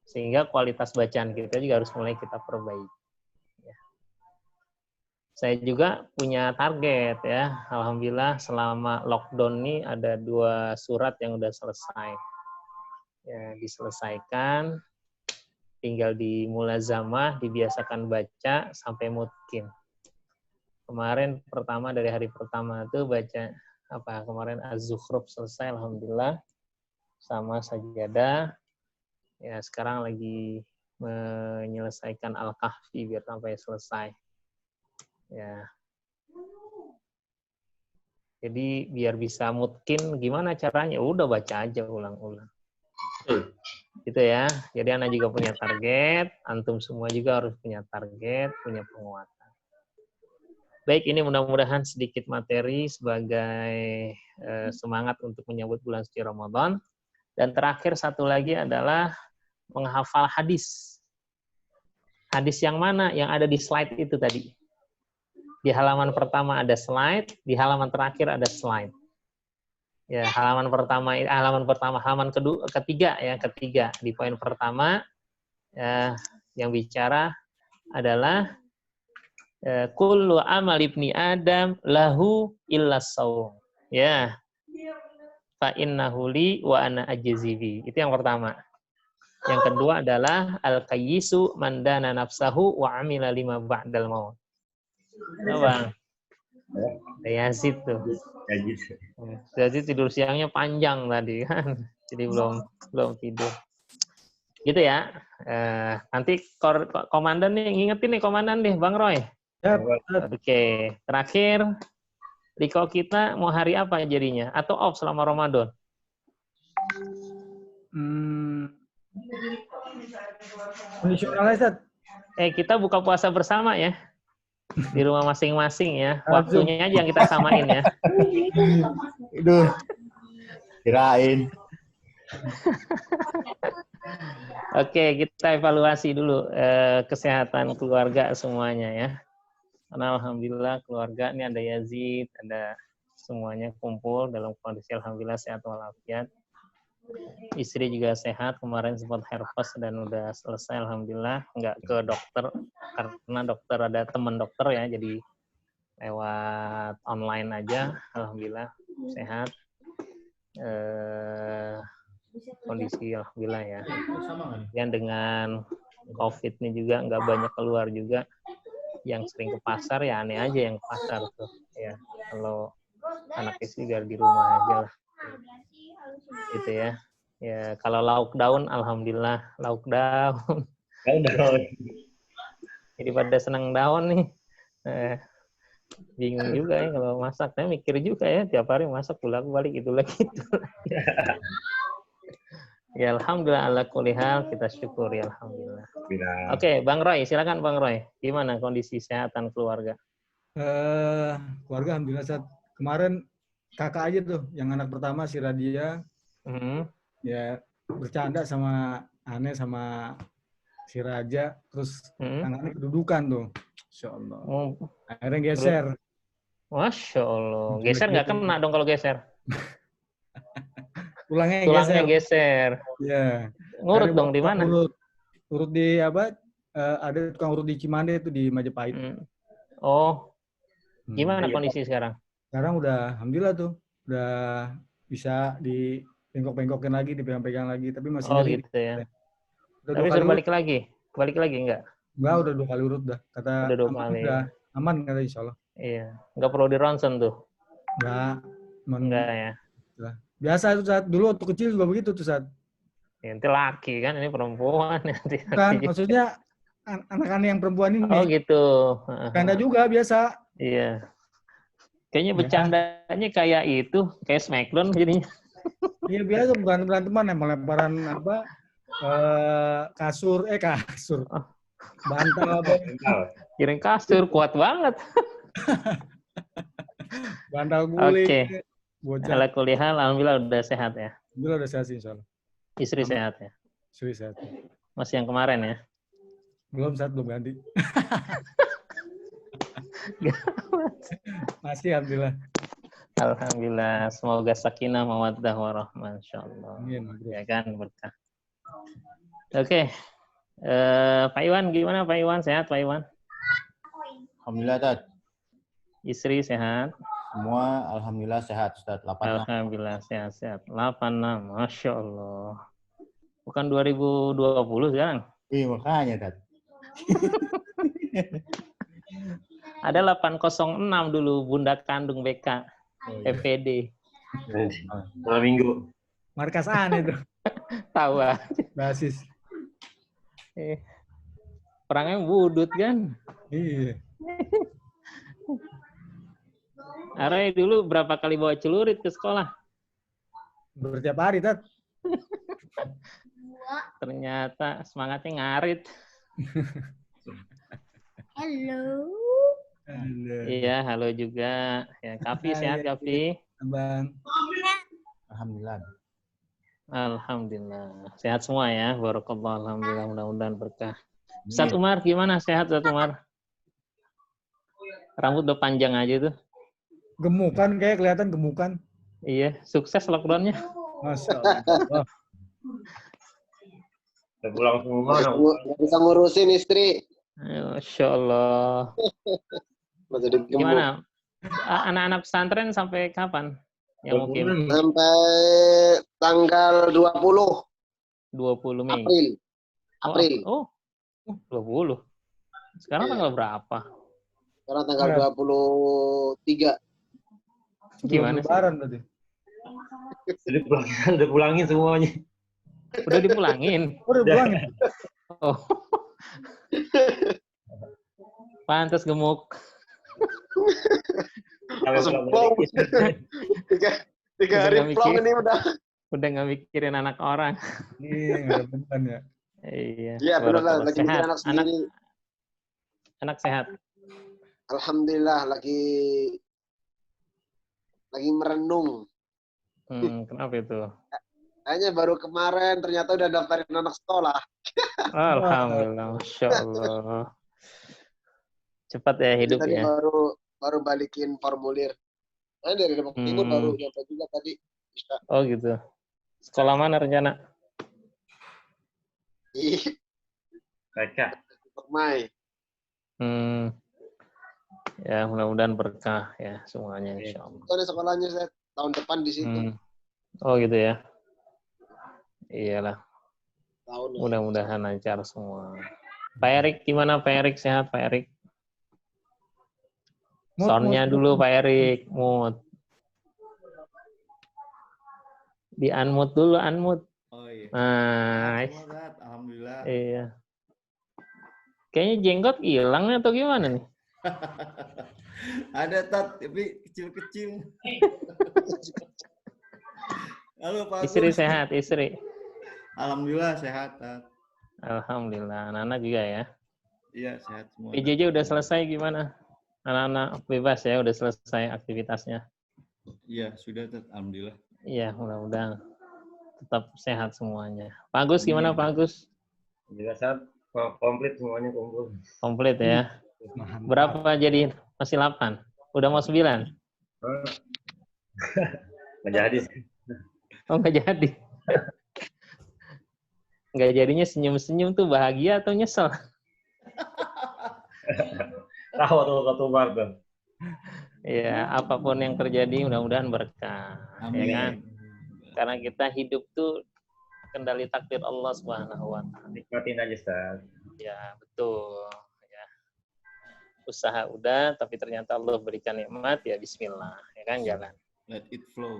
Sehingga kualitas bacaan kita juga harus mulai kita perbaiki. Ya. Saya juga punya target ya. Alhamdulillah selama lockdown ini ada 2 surat yang udah selesai. Ya, diselesaikan. Tinggal di mulazamah, dibiasakan baca sampai mutkin. Kemarin dari hari pertama itu baca apa kemarin Az-Zukhruf selesai alhamdulillah sama sajadah. Ya sekarang lagi menyelesaikan Al-Kahfi biar sampai selesai. Ya. Jadi biar bisa mutkin gimana caranya? Udah baca aja ulang-ulang. Gitu ya. Jadi anak juga punya target, antum semua juga harus punya target, punya penguatan. Baik, ini mudah-mudahan sedikit materi sebagai semangat untuk menyambut bulan suci Ramadan. Dan terakhir satu lagi adalah menghafal hadis. Hadis yang mana? Yang ada di slide itu tadi. Di halaman pertama ada slide, di halaman terakhir ada slide. Ya, halaman ketiga di poin pertama ya, yang bicara adalah kullu amal ibni Adam lahu illa shaum. Ya. Fa innahu li wa ana ajzibi. Itu yang pertama. Yang kedua adalah al-qayyisu man dana nafsahu wa amila lima ba'dal maut. Bang. Yazid tuh. Jadi tidur siangnya panjang tadi kan. Jadi belum tidur. Gitu ya. Nanti komandan nih ngingetin nih komandan nih Bang Roy. Oke, terakhir liqa kita mau hari apa jadinya? Atau off selama Ramadan? Kita buka puasa bersama ya. Di rumah masing-masing ya. Waktunya aja yang kita samain ya. Aduh. Kirain. Oke, kita evaluasi dulu kesehatan keluarga semuanya ya. Karena alhamdulillah keluarga ini ada Yazid, ada semuanya kumpul dalam kondisi alhamdulillah sehat walafiat. Istri juga sehat, kemarin sempat herpes dan udah selesai alhamdulillah, nggak ke dokter karena dokter ada teman dokter ya, jadi lewat online aja, alhamdulillah sehat. Kondisi alhamdulillah ya. Dan dengan COVID ini juga nggak banyak keluar juga, yang sering ke pasar ya aneh aja yang ke pasar tuh ya. Kalau anak istri biar di rumah aja lah, gitu ya. Ya kalau lockdown, alhamdulillah lockdown. Jadi pada senang daun nih. Bingung juga ya kalau masak. Saya mikir juga ya tiap hari masak bolak-balik itu lagi itu. Ya alhamdulillah ala kulli hal, kita syukuri alhamdulillah. Oke, Bang Roy, silakan Bang Roy. Gimana kondisi kesehatan keluarga? Keluarga alhamdulillah saat kemarin kakak aja tuh yang anak pertama si Radia ya bercanda sama Aneh sama si Raja, terus tangannya kedudukan tuh, Masya Allah. Akhirnya geser. Masya Allah, geser nggak kena dong kalau geser? Tulangnya geser. Ya. Ngurut dong di mana? Urut di apa? Ada tukang urut di Cimande itu di Majapahit. Oh, gimana kondisi sekarang? Sekarang udah alhamdulillah tuh, udah bisa dipengkok-pengkokin lagi, dipegang-pegang lagi, tapi masih nyeri. Gitu ya. Tapi sudah balik lagi enggak? Enggak, udah 2 kali urut dah. Kata udah 2 kali. Udah aman kata insya Allah. Iya, nggak perlu di ronsen tuh? Enggak ya. Biasa itu saat dulu waktu kecil juga begitu tuh saat. Nanti laki kan, ini perempuan. Kan maksudnya anak-anak yang perempuan ini. Oh gitu. Bercanda juga biasa. Iya. Kayaknya bercandanya kayak itu, kayak Smackdown jadinya. Iya biasa berantem-beranteman ya, lemparan apa? Kasur. Bantal apa? Kirim kasur kuat banget. Bantal guling. Oke. Ala kulli hal, alhamdulillah udah sehat ya. Alhamdulillah udah sehat insya Allah. Istri sehat ya. Istri sehat. Masih yang kemarin ya? Belum ganti. Masih alhamdulillah. Alhamdulillah, semoga sakinah mawaddah warahmah insyaallah. Amin. Ya kan berkah. Oke. Pak Iwan gimana Pak Iwan? Sehat Pak Iwan? Alhamdulillah Tad. Istri sehat? Semua alhamdulillah sehat Ustaz. 86. Alhamdulillah sehat-sehat. 86, Masya Allah. Bukan 2020 sekarang? Makanya Tad. Ada 806 dulu Bunda Kandung BK. FPD. Malam minggu. Markas aneh tuh. Tahu ah. Basis. Orangnya budut kan? Iya. Arai dulu berapa kali bawa celurit ke sekolah? Bertiap hari, Tat. Ternyata semangatnya ngarit. Halo. Iya, halo juga. Ya, Kavi sehat, Kavi? Abang. Alhamdulillah. Alhamdulillah. Sehat semua ya. Barakallah, alhamdulillah, mudah-mudahan berkah. Ustaz Umar gimana? Sehat Ustaz Umar? Rambut udah panjang aja tuh. Gemukan kayak kelihatan gemukan. Iya, sukses lockdown-nya. Masya Allah. Udah pulang semua. Nggak bisa ngurusin istri. Masya Allah. Gimana? Anak-anak pesantren sampai kapan? Yang mungkin sampai tanggal 20 Mei. April. Oh, 20. Sekarang tanggal berapa? Sekarang tanggal 23. Gimana sih? Lebaran tadi. Udah pulangin semuanya. Udah dipulangin. Udah pulangin. Oh. Pantas gemuk. Langsung plong. Tiga hari plong ini udah. Udah nggak mikirin anak orang. Iya, nggak ada beban ya. Iya. Iya benar lah, lagi sehat. mikirin anak sendiri. Anak sehat. Alhamdulillah lagi merenung. Kenapa itu? Kayaknya baru kemarin ternyata udah daftarin anak sekolah. Alhamdulillah, Masya Allah. Cepat ya hidup tadi ya. Baru balikin formulir. Dari Depok Timur baru nyampe juga tadi. Oh gitu. Sekolah mana rencana? Ih, Kaca. Mai. Ya, mudah-mudahan berkah ya semuanya insya Allah. Itu ada sekolahnya saya tahun depan di situ. Oh gitu ya. Iyalah. Tahun Mudah-mudahan lancar semua. Pak Erik gimana Pak Erik, sehat Pak Erik? Soundnya dulu Pak Erik, mute. Di unmute dulu, unmute. Oh iya. Nah, Alhamdulillah. iya. Kayaknya jenggot hilang atau gimana nih? Ada Tat, tapi kecil-kecil. Halo Pak. Istri sehat, istri. Alhamdulillah sehat Tat. Alhamdulillah, anak-anak juga ya. Iya sehat semua. PJJ udah selesai gimana? Anak-anak bebas ya, udah selesai aktivitasnya. Iya sudah Tat, alhamdulillah. Iya, mudah-mudahan tetap sehat semuanya. Pak Agus gimana Pak Agus? Juga saat komplit semuanya kumpul. Komplit ya. Berapa jadi? Masih 8? Udah mau 9? Nggak jadi. Oh, nggak jadi. Nggak jadinya senyum-senyum tuh bahagia atau nyesel? Tahu tuh ketumbar tuh. Ya, apapun yang terjadi mudah-mudahan berkah. Ya kan? Karena kita hidup tuh kendali takdir Allah Subhanahu wa taala. Nikmatin aja, Ustaz. Ya, betul. Ya. Usaha udah, tapi ternyata Allah berikan nikmat, ya bismillah. Ya kan, jalan. Let it flow.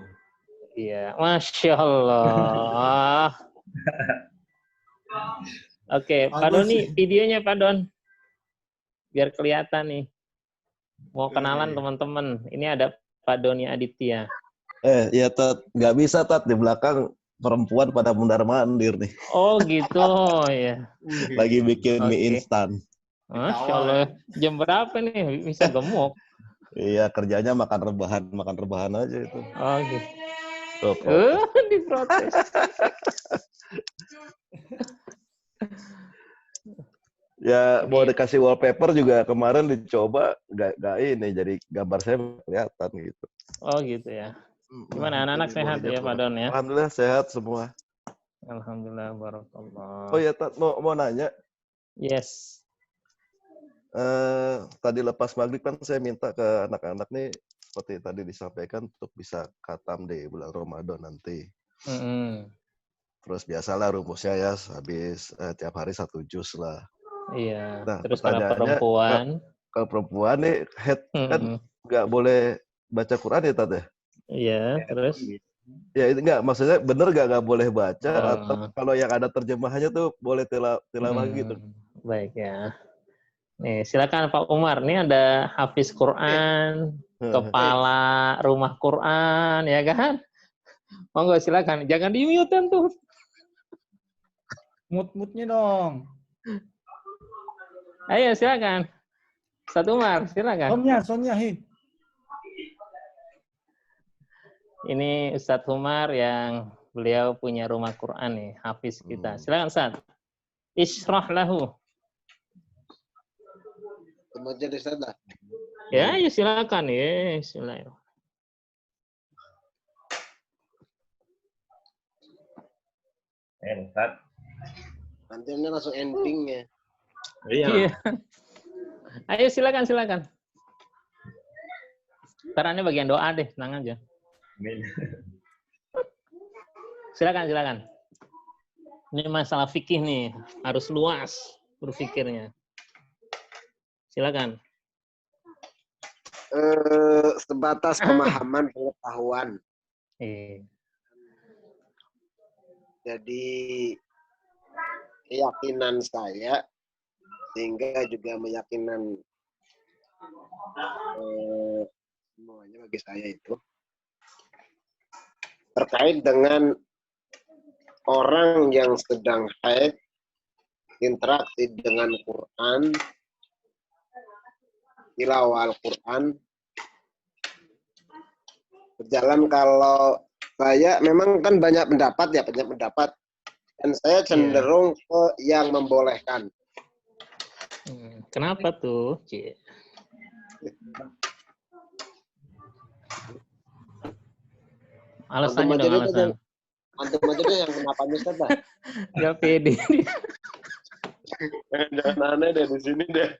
Iya, Masya Allah. Oke, Pak Don nih, videonya Pak Don. Biar kelihatan nih. Mau kenalan teman-teman. Ini ada Pak Doni Aditya. Ya Tat, nggak bisa Tat, di belakang perempuan pada mundar-mandir nih. Oh gitu, ya. Lagi bikin mie instan. Masya Allah. Jam berapa nih bisa gemuk? Iya, kerjanya makan rebahan aja itu. Oh gitu. Tuh, Diprotes. ya mau dikasih wallpaper juga kemarin dicoba nggak ini, jadi gambar saya kelihatan gitu. Oh gitu ya. Gimana anak-anak sehat ya Pak Don ya? Alhamdulillah sehat semua. Alhamdulillah, barakallah. Oh ya Tat, mau nanya. Yes. Tadi lepas maghrib kan saya minta ke anak-anak nih, seperti tadi disampaikan, untuk bisa khatam di bulan Ramadan nanti. Terus biasalah rumusnya ya, habis tiap hari 1 juz lah. Iya. Nah, Terus kalau perempuan nih kan nggak boleh baca Quran ya Tat ya? Iya, terus? Ya itu nggak, maksudnya bener nggak boleh baca, atau kalau yang ada terjemahannya tuh boleh tilawah gitu? Baik ya. Nih, silakan Pak Umar. Ini ada hafiz Quran, kepala rumah Quran, ya kan? Monggo silakan. Jangan di-mute tuh. Mute-mute-nya dong. Ayo silakan. Ustaz Umar, silakan. Sonya, hei. Ini Ustadz Umar yang beliau punya rumah Quran nih, hafiz kita. Silakan Ustaz. Isyrah lahu. Jadi Ustaz lah. Ya, silakan ya. Silakan. Ustaz. Nanti ini langsung endingnya. Iya. Ayo silakan. Ntar bagian doa deh, tenang aja. Silakan. Ini masalah fikih nih, harus luas berpikirnya. Silakan. Sebatas pemahaman pengetahuan. Jadi keyakinan saya, sehingga juga meyakinan semuanya bagi saya itu terkait dengan orang yang sedang haid, interaksi dengan Quran, tilawah Al-Quran, berjalan. Kalau saya memang kan banyak pendapat, dan saya cenderung ke yang membolehkan. Kenapa tuh, Ci? Alasannya dong, alasan. Antum aja deh yang kenapa Ustaz lah. Nggak pede. Jangan aneh deh di sini deh.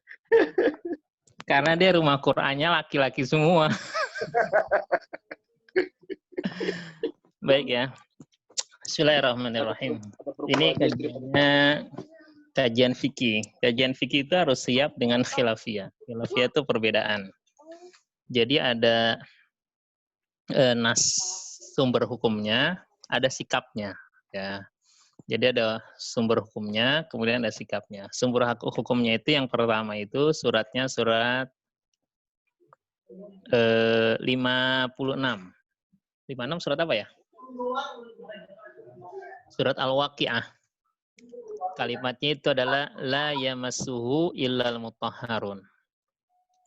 Karena dia rumah Qur'annya laki-laki semua. Baik ya. Bismillahirrahmanirrahim. Ini kajiannya kajian fikih. Kajian fikih itu harus siap dengan khilafiyah. Khilafiyah itu perbedaan. Jadi ada nas sumber hukumnya, ada sikapnya. Ya. Jadi ada sumber hukumnya, kemudian ada sikapnya. Sumber hukumnya itu yang pertama itu suratnya surat 56. 56 surat apa ya? Surat Al-Waqi'ah. Kalimatnya itu adalah la yamassuhu illal mutahharun.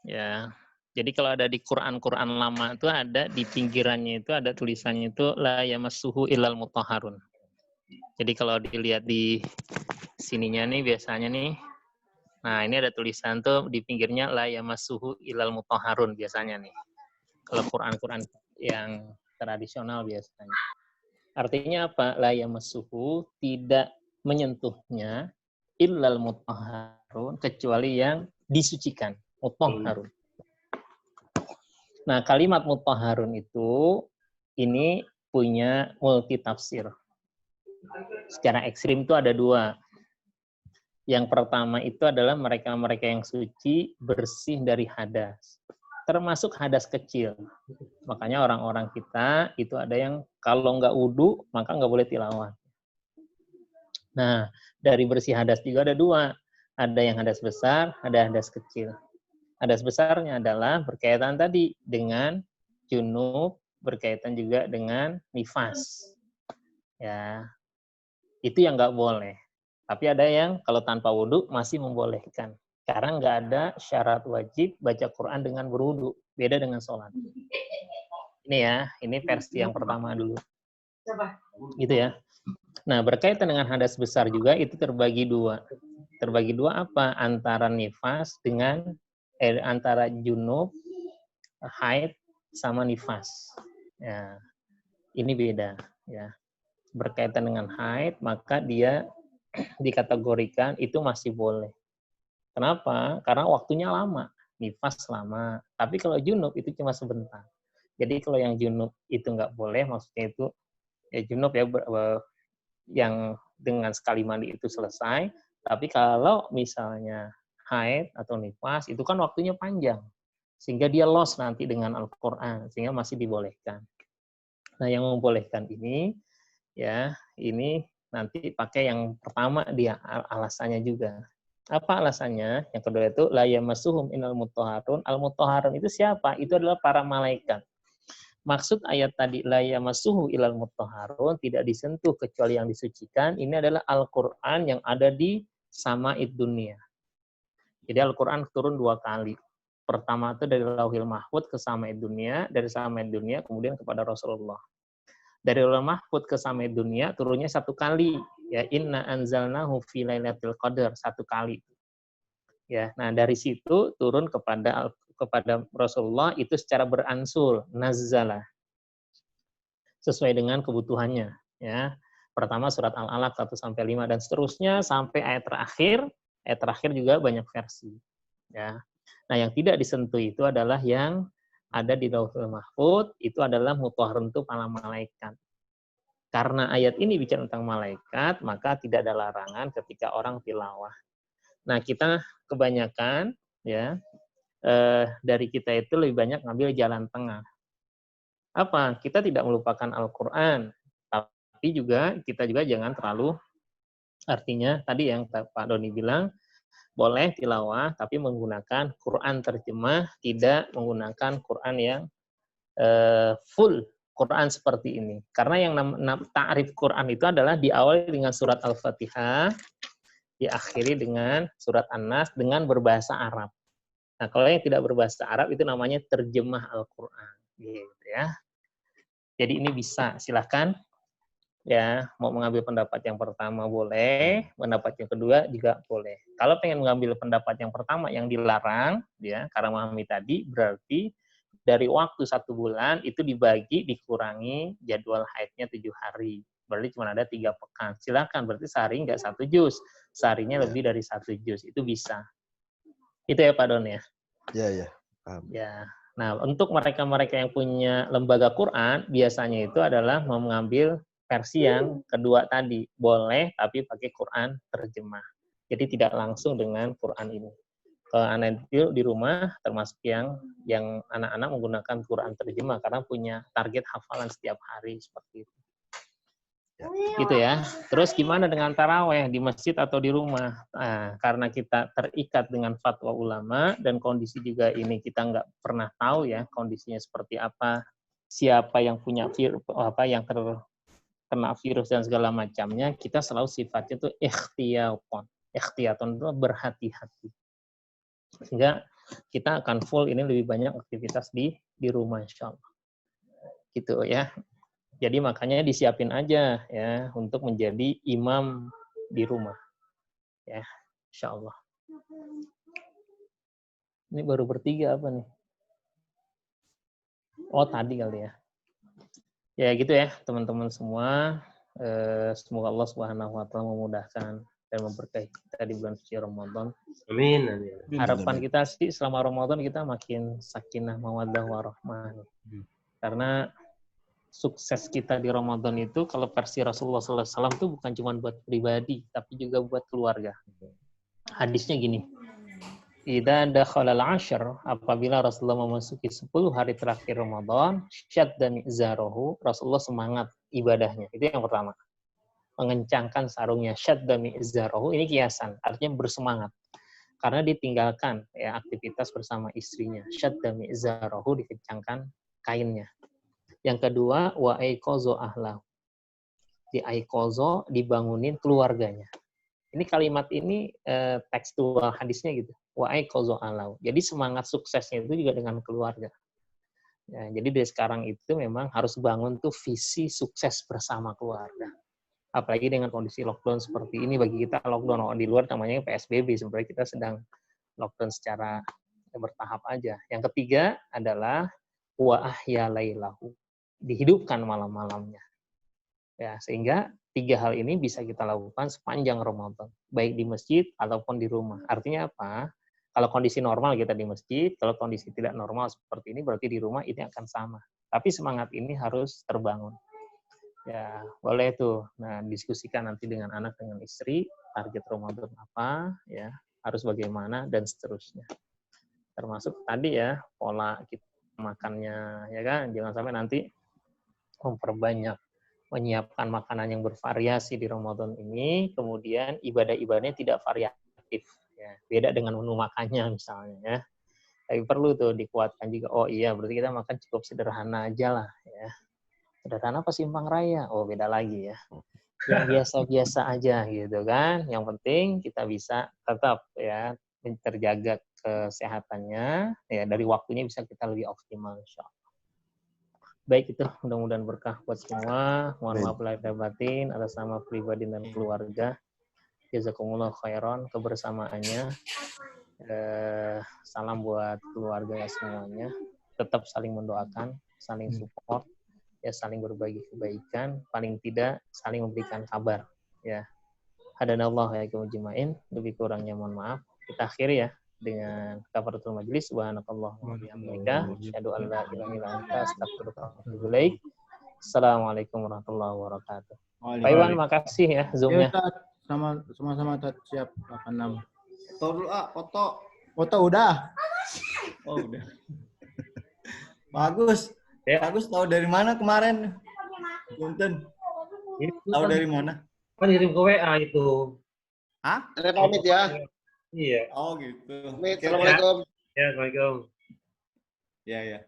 Ya. Jadi kalau ada di Quran lama itu ada di pinggirannya itu ada tulisannya itu la yamassuhu illal mutahharun. Jadi kalau dilihat di sininya nih biasanya nih, nah ini ada tulisan tuh di pinggirnya la yamassuhu illal mutahharun biasanya nih. Kalau Quran yang tradisional biasanya. Artinya apa? La yamassuhu tidak menyentuhnya illal mutahharun kecuali yang disucikan, mutahharun. Nah, kalimat mutahharun itu ini punya multi tafsir. Secara ekstrim itu ada dua. Yang pertama itu adalah mereka-mereka yang suci, bersih dari hadas. Termasuk hadas kecil. Makanya orang-orang kita itu ada yang kalau nggak wudhu, maka nggak boleh tilawah. Nah, dari bersih hadas juga ada dua. Ada yang hadas besar, ada hadas kecil. Hadas besarnya adalah berkaitan tadi dengan junub, berkaitan juga dengan nifas. Ya, itu yang nggak boleh. Tapi ada yang kalau tanpa wudhu masih membolehkan. Karena nggak ada syarat wajib baca Quran dengan berwudhu. Beda dengan sholat. Ini ya, ini versi yang pertama dulu. Gitu ya. Nah, berkaitan dengan hadas besar juga itu terbagi dua. Terbagi dua apa? Antara nifas dengan antara junub, haid, sama nifas. Ya, ini beda. Ya. Berkaitan dengan haid, maka dia dikategorikan itu masih boleh. Kenapa? Karena waktunya lama, nifas lama. Tapi kalau junub itu cuma sebentar. Jadi kalau yang junub itu nggak boleh, maksudnya itu ya junub ya yang dengan sekali mandi itu selesai. Tapi kalau misalnya haid atau nifas itu kan waktunya panjang, sehingga dia lost nanti dengan Al-Quran, sehingga masih dibolehkan. Nah yang membolehkan ini ya ini nanti pakai yang pertama dia alasannya juga. Apa alasannya? Yang kedua itu la yamassuhum innal mutahharun. Al-mutahharun itu siapa? Itu adalah para malaikat. Maksud ayat tadi la yamassuhu illal mutahharun, tidak disentuh kecuali yang disucikan. Ini adalah Al-Qur'an yang ada di sama'id dunia. Jadi Al-Qur'an turun 2 kali. Pertama itu dari Lauhil Mahfuz ke sama'id dunia, dari sama'id dunia kemudian kepada Rasulullah. Dari Lauhil Mahfuz ke sama'id dunia turunnya 1 kali. Ya inna anzalnahu fi lailatul qadar 1 kali. Ya, nah dari situ turun kepada Rasulullah itu secara beransur, nazzala. Sesuai dengan kebutuhannya, ya. Pertama surat Al-Alaq 1-5 dan seterusnya sampai ayat terakhir. Ayat terakhir juga banyak versi, ya. Nah, yang tidak disentuh itu adalah yang ada di Lauhul Mahfuz, itu adalah mutahharun itu para malaikat. Karena ayat ini bicara tentang malaikat, maka tidak ada larangan ketika orang tilawah. Nah, kita kebanyakan ya dari kita itu lebih banyak ngambil jalan tengah. Apa? Kita tidak melupakan Al-Qur'an, tapi juga kita juga jangan terlalu artinya tadi yang Pak Doni bilang boleh tilawah tapi menggunakan Quran terjemah, tidak menggunakan Quran yang full Quran seperti ini. Karena yang ta'rif Quran itu adalah diawali dengan surat Al-Fatihah, diakhiri dengan surat An-Nas dengan berbahasa Arab. Nah, kalau yang tidak berbahasa Arab itu namanya terjemah Al-Quran, gitu ya. Jadi ini bisa, silahkan ya mau mengambil pendapat yang pertama boleh, pendapat yang kedua juga boleh. Kalau pengen mengambil pendapat yang pertama yang dilarang, ya karena memahami tadi berarti dari waktu 1 bulan itu dikurangi jadwal haidnya 7 hari. Berarti cuma ada 3 pekan. Silakan, berarti sehari nggak 1 juz. Seharinya lebih dari 1 juz. Itu bisa. Itu ya Pak Don ya? Iya. Ya. Nah, untuk mereka-mereka yang punya lembaga Quran, biasanya itu adalah mengambil versi yang kedua tadi. Boleh, tapi pakai Quran terjemah. Jadi tidak langsung dengan Quran ini. Kalau anak itu di rumah, termasuk yang anak-anak menggunakan Quran terjemah, karena punya target hafalan setiap hari, seperti itu. Gitu ya. Terus gimana dengan taraweh di masjid atau di rumah? Nah, karena kita terikat dengan fatwa ulama dan kondisi juga ini kita nggak pernah tahu ya kondisinya seperti apa, siapa yang punya virus, yang terkena virus dan segala macamnya, kita selalu sifatnya itu ikhtiyatun. Ikhtiyatun itu berhati-hati. Sehingga kita akan full ini lebih banyak aktivitas di rumah insya Allah. Gitu ya. Jadi makanya disiapin aja ya untuk menjadi imam di rumah. Ya, insya Allah. Ini baru bertiga apa nih? Oh, tadi kali ya. Ya gitu ya, teman-teman semua. Semoga Allah Subhanahu wa taala memudahkan dan memberkahi kita di bulan suci Ramadan. Amin. Harapan kita sih selama Ramadan kita makin sakinah, mawaddah, warahmah. Karena sukses kita di Ramadan itu kalau versi Rasulullah SAW itu bukan cuma buat pribadi, tapi juga buat keluarga. Hadisnya gini, idza dakhalal ashr, apabila Rasulullah memasuki 10 hari terakhir Ramadan, syadda mi'zarahu, Rasulullah semangat ibadahnya. Itu yang pertama. Mengencangkan sarungnya, syadda mi'zarahu, ini kiasan, artinya bersemangat. Karena ditinggalkan ya aktivitas bersama istrinya. Syadda mi'zarahu, dikencangkan kainnya. Yang kedua, wa aiqaza ahlahu. Di aiqaza, dibangunin keluarganya. Ini kalimat ini tekstual hadisnya gitu. Wa aiqaza ahlahu. Jadi semangat suksesnya itu juga dengan keluarga. Ya, jadi dari sekarang itu memang harus bangun tuh visi sukses bersama keluarga. Apalagi dengan kondisi lockdown seperti ini, bagi kita lockdown di luar namanya PSBB, sebenarnya kita sedang lockdown secara bertahap aja. Yang ketiga adalah wa ahya lailahu. Dihidupkan malam-malamnya. Ya, sehingga 3 hal ini bisa kita lakukan sepanjang Ramadan, baik di masjid ataupun di rumah. Artinya apa? Kalau kondisi normal kita di masjid, kalau kondisi tidak normal seperti ini berarti di rumah ini akan sama. Tapi semangat ini harus terbangun. Ya, boleh tuh. Nah, diskusikan nanti dengan anak, dengan istri, target Ramadan apa, ya, harus bagaimana dan seterusnya. Termasuk tadi ya, pola kita makannya, ya kan? Jangan sampai nanti memperbanyak menyiapkan makanan yang bervariasi di Ramadan ini, kemudian ibadah-ibadahnya tidak variatif. Ya, beda dengan menu makannya misalnya. Ya. Tapi perlu tuh dikuatkan juga. Oh iya, berarti kita makan cukup sederhana aja lah. Ya. Sederhana apa simpang raya? Oh beda lagi ya. Yang biasa-biasa aja gitu kan. Yang penting kita bisa tetap ya terjaga kesehatannya. Ya dari waktunya bisa kita lebih optimal insya Allah. Baik itu, mudah-mudahan berkah buat semua. Mohon maaf lahir dan batin atas nama pribadi dan keluarga. Jazakumullah khairan kebersamaannya. Salam buat keluarga ya semuanya. Tetap saling mendoakan, saling support, ya saling berbagi kebaikan. Paling tidak saling memberikan kabar. Ya, hadanallahu wa iyyakum ajmain. Lebih kurangnya mohon maaf. Kita akhiri ya dengan kafaratul majlis. Subhanakallahumma wa bihamdika asyhadu an la ilaha illa anta astaghfiruka wa atubu ilaik. Assalamualaikum warahmatullahi wabarakatuh. Pak Iwan, makasih ya Zoom-nya. Sama-sama siap 86. Foto dulu foto. Foto udah. Oh, udah. Bagus. Ya. Bagus tahu dari mana kemarin? Punten. Tahu dari mana? Kan kirim ke WA itu. Hah? Ada pamit ya. Iya. Oh gitu. Assalamualaikum. Ya, Assalamualaikum. Ya, ya.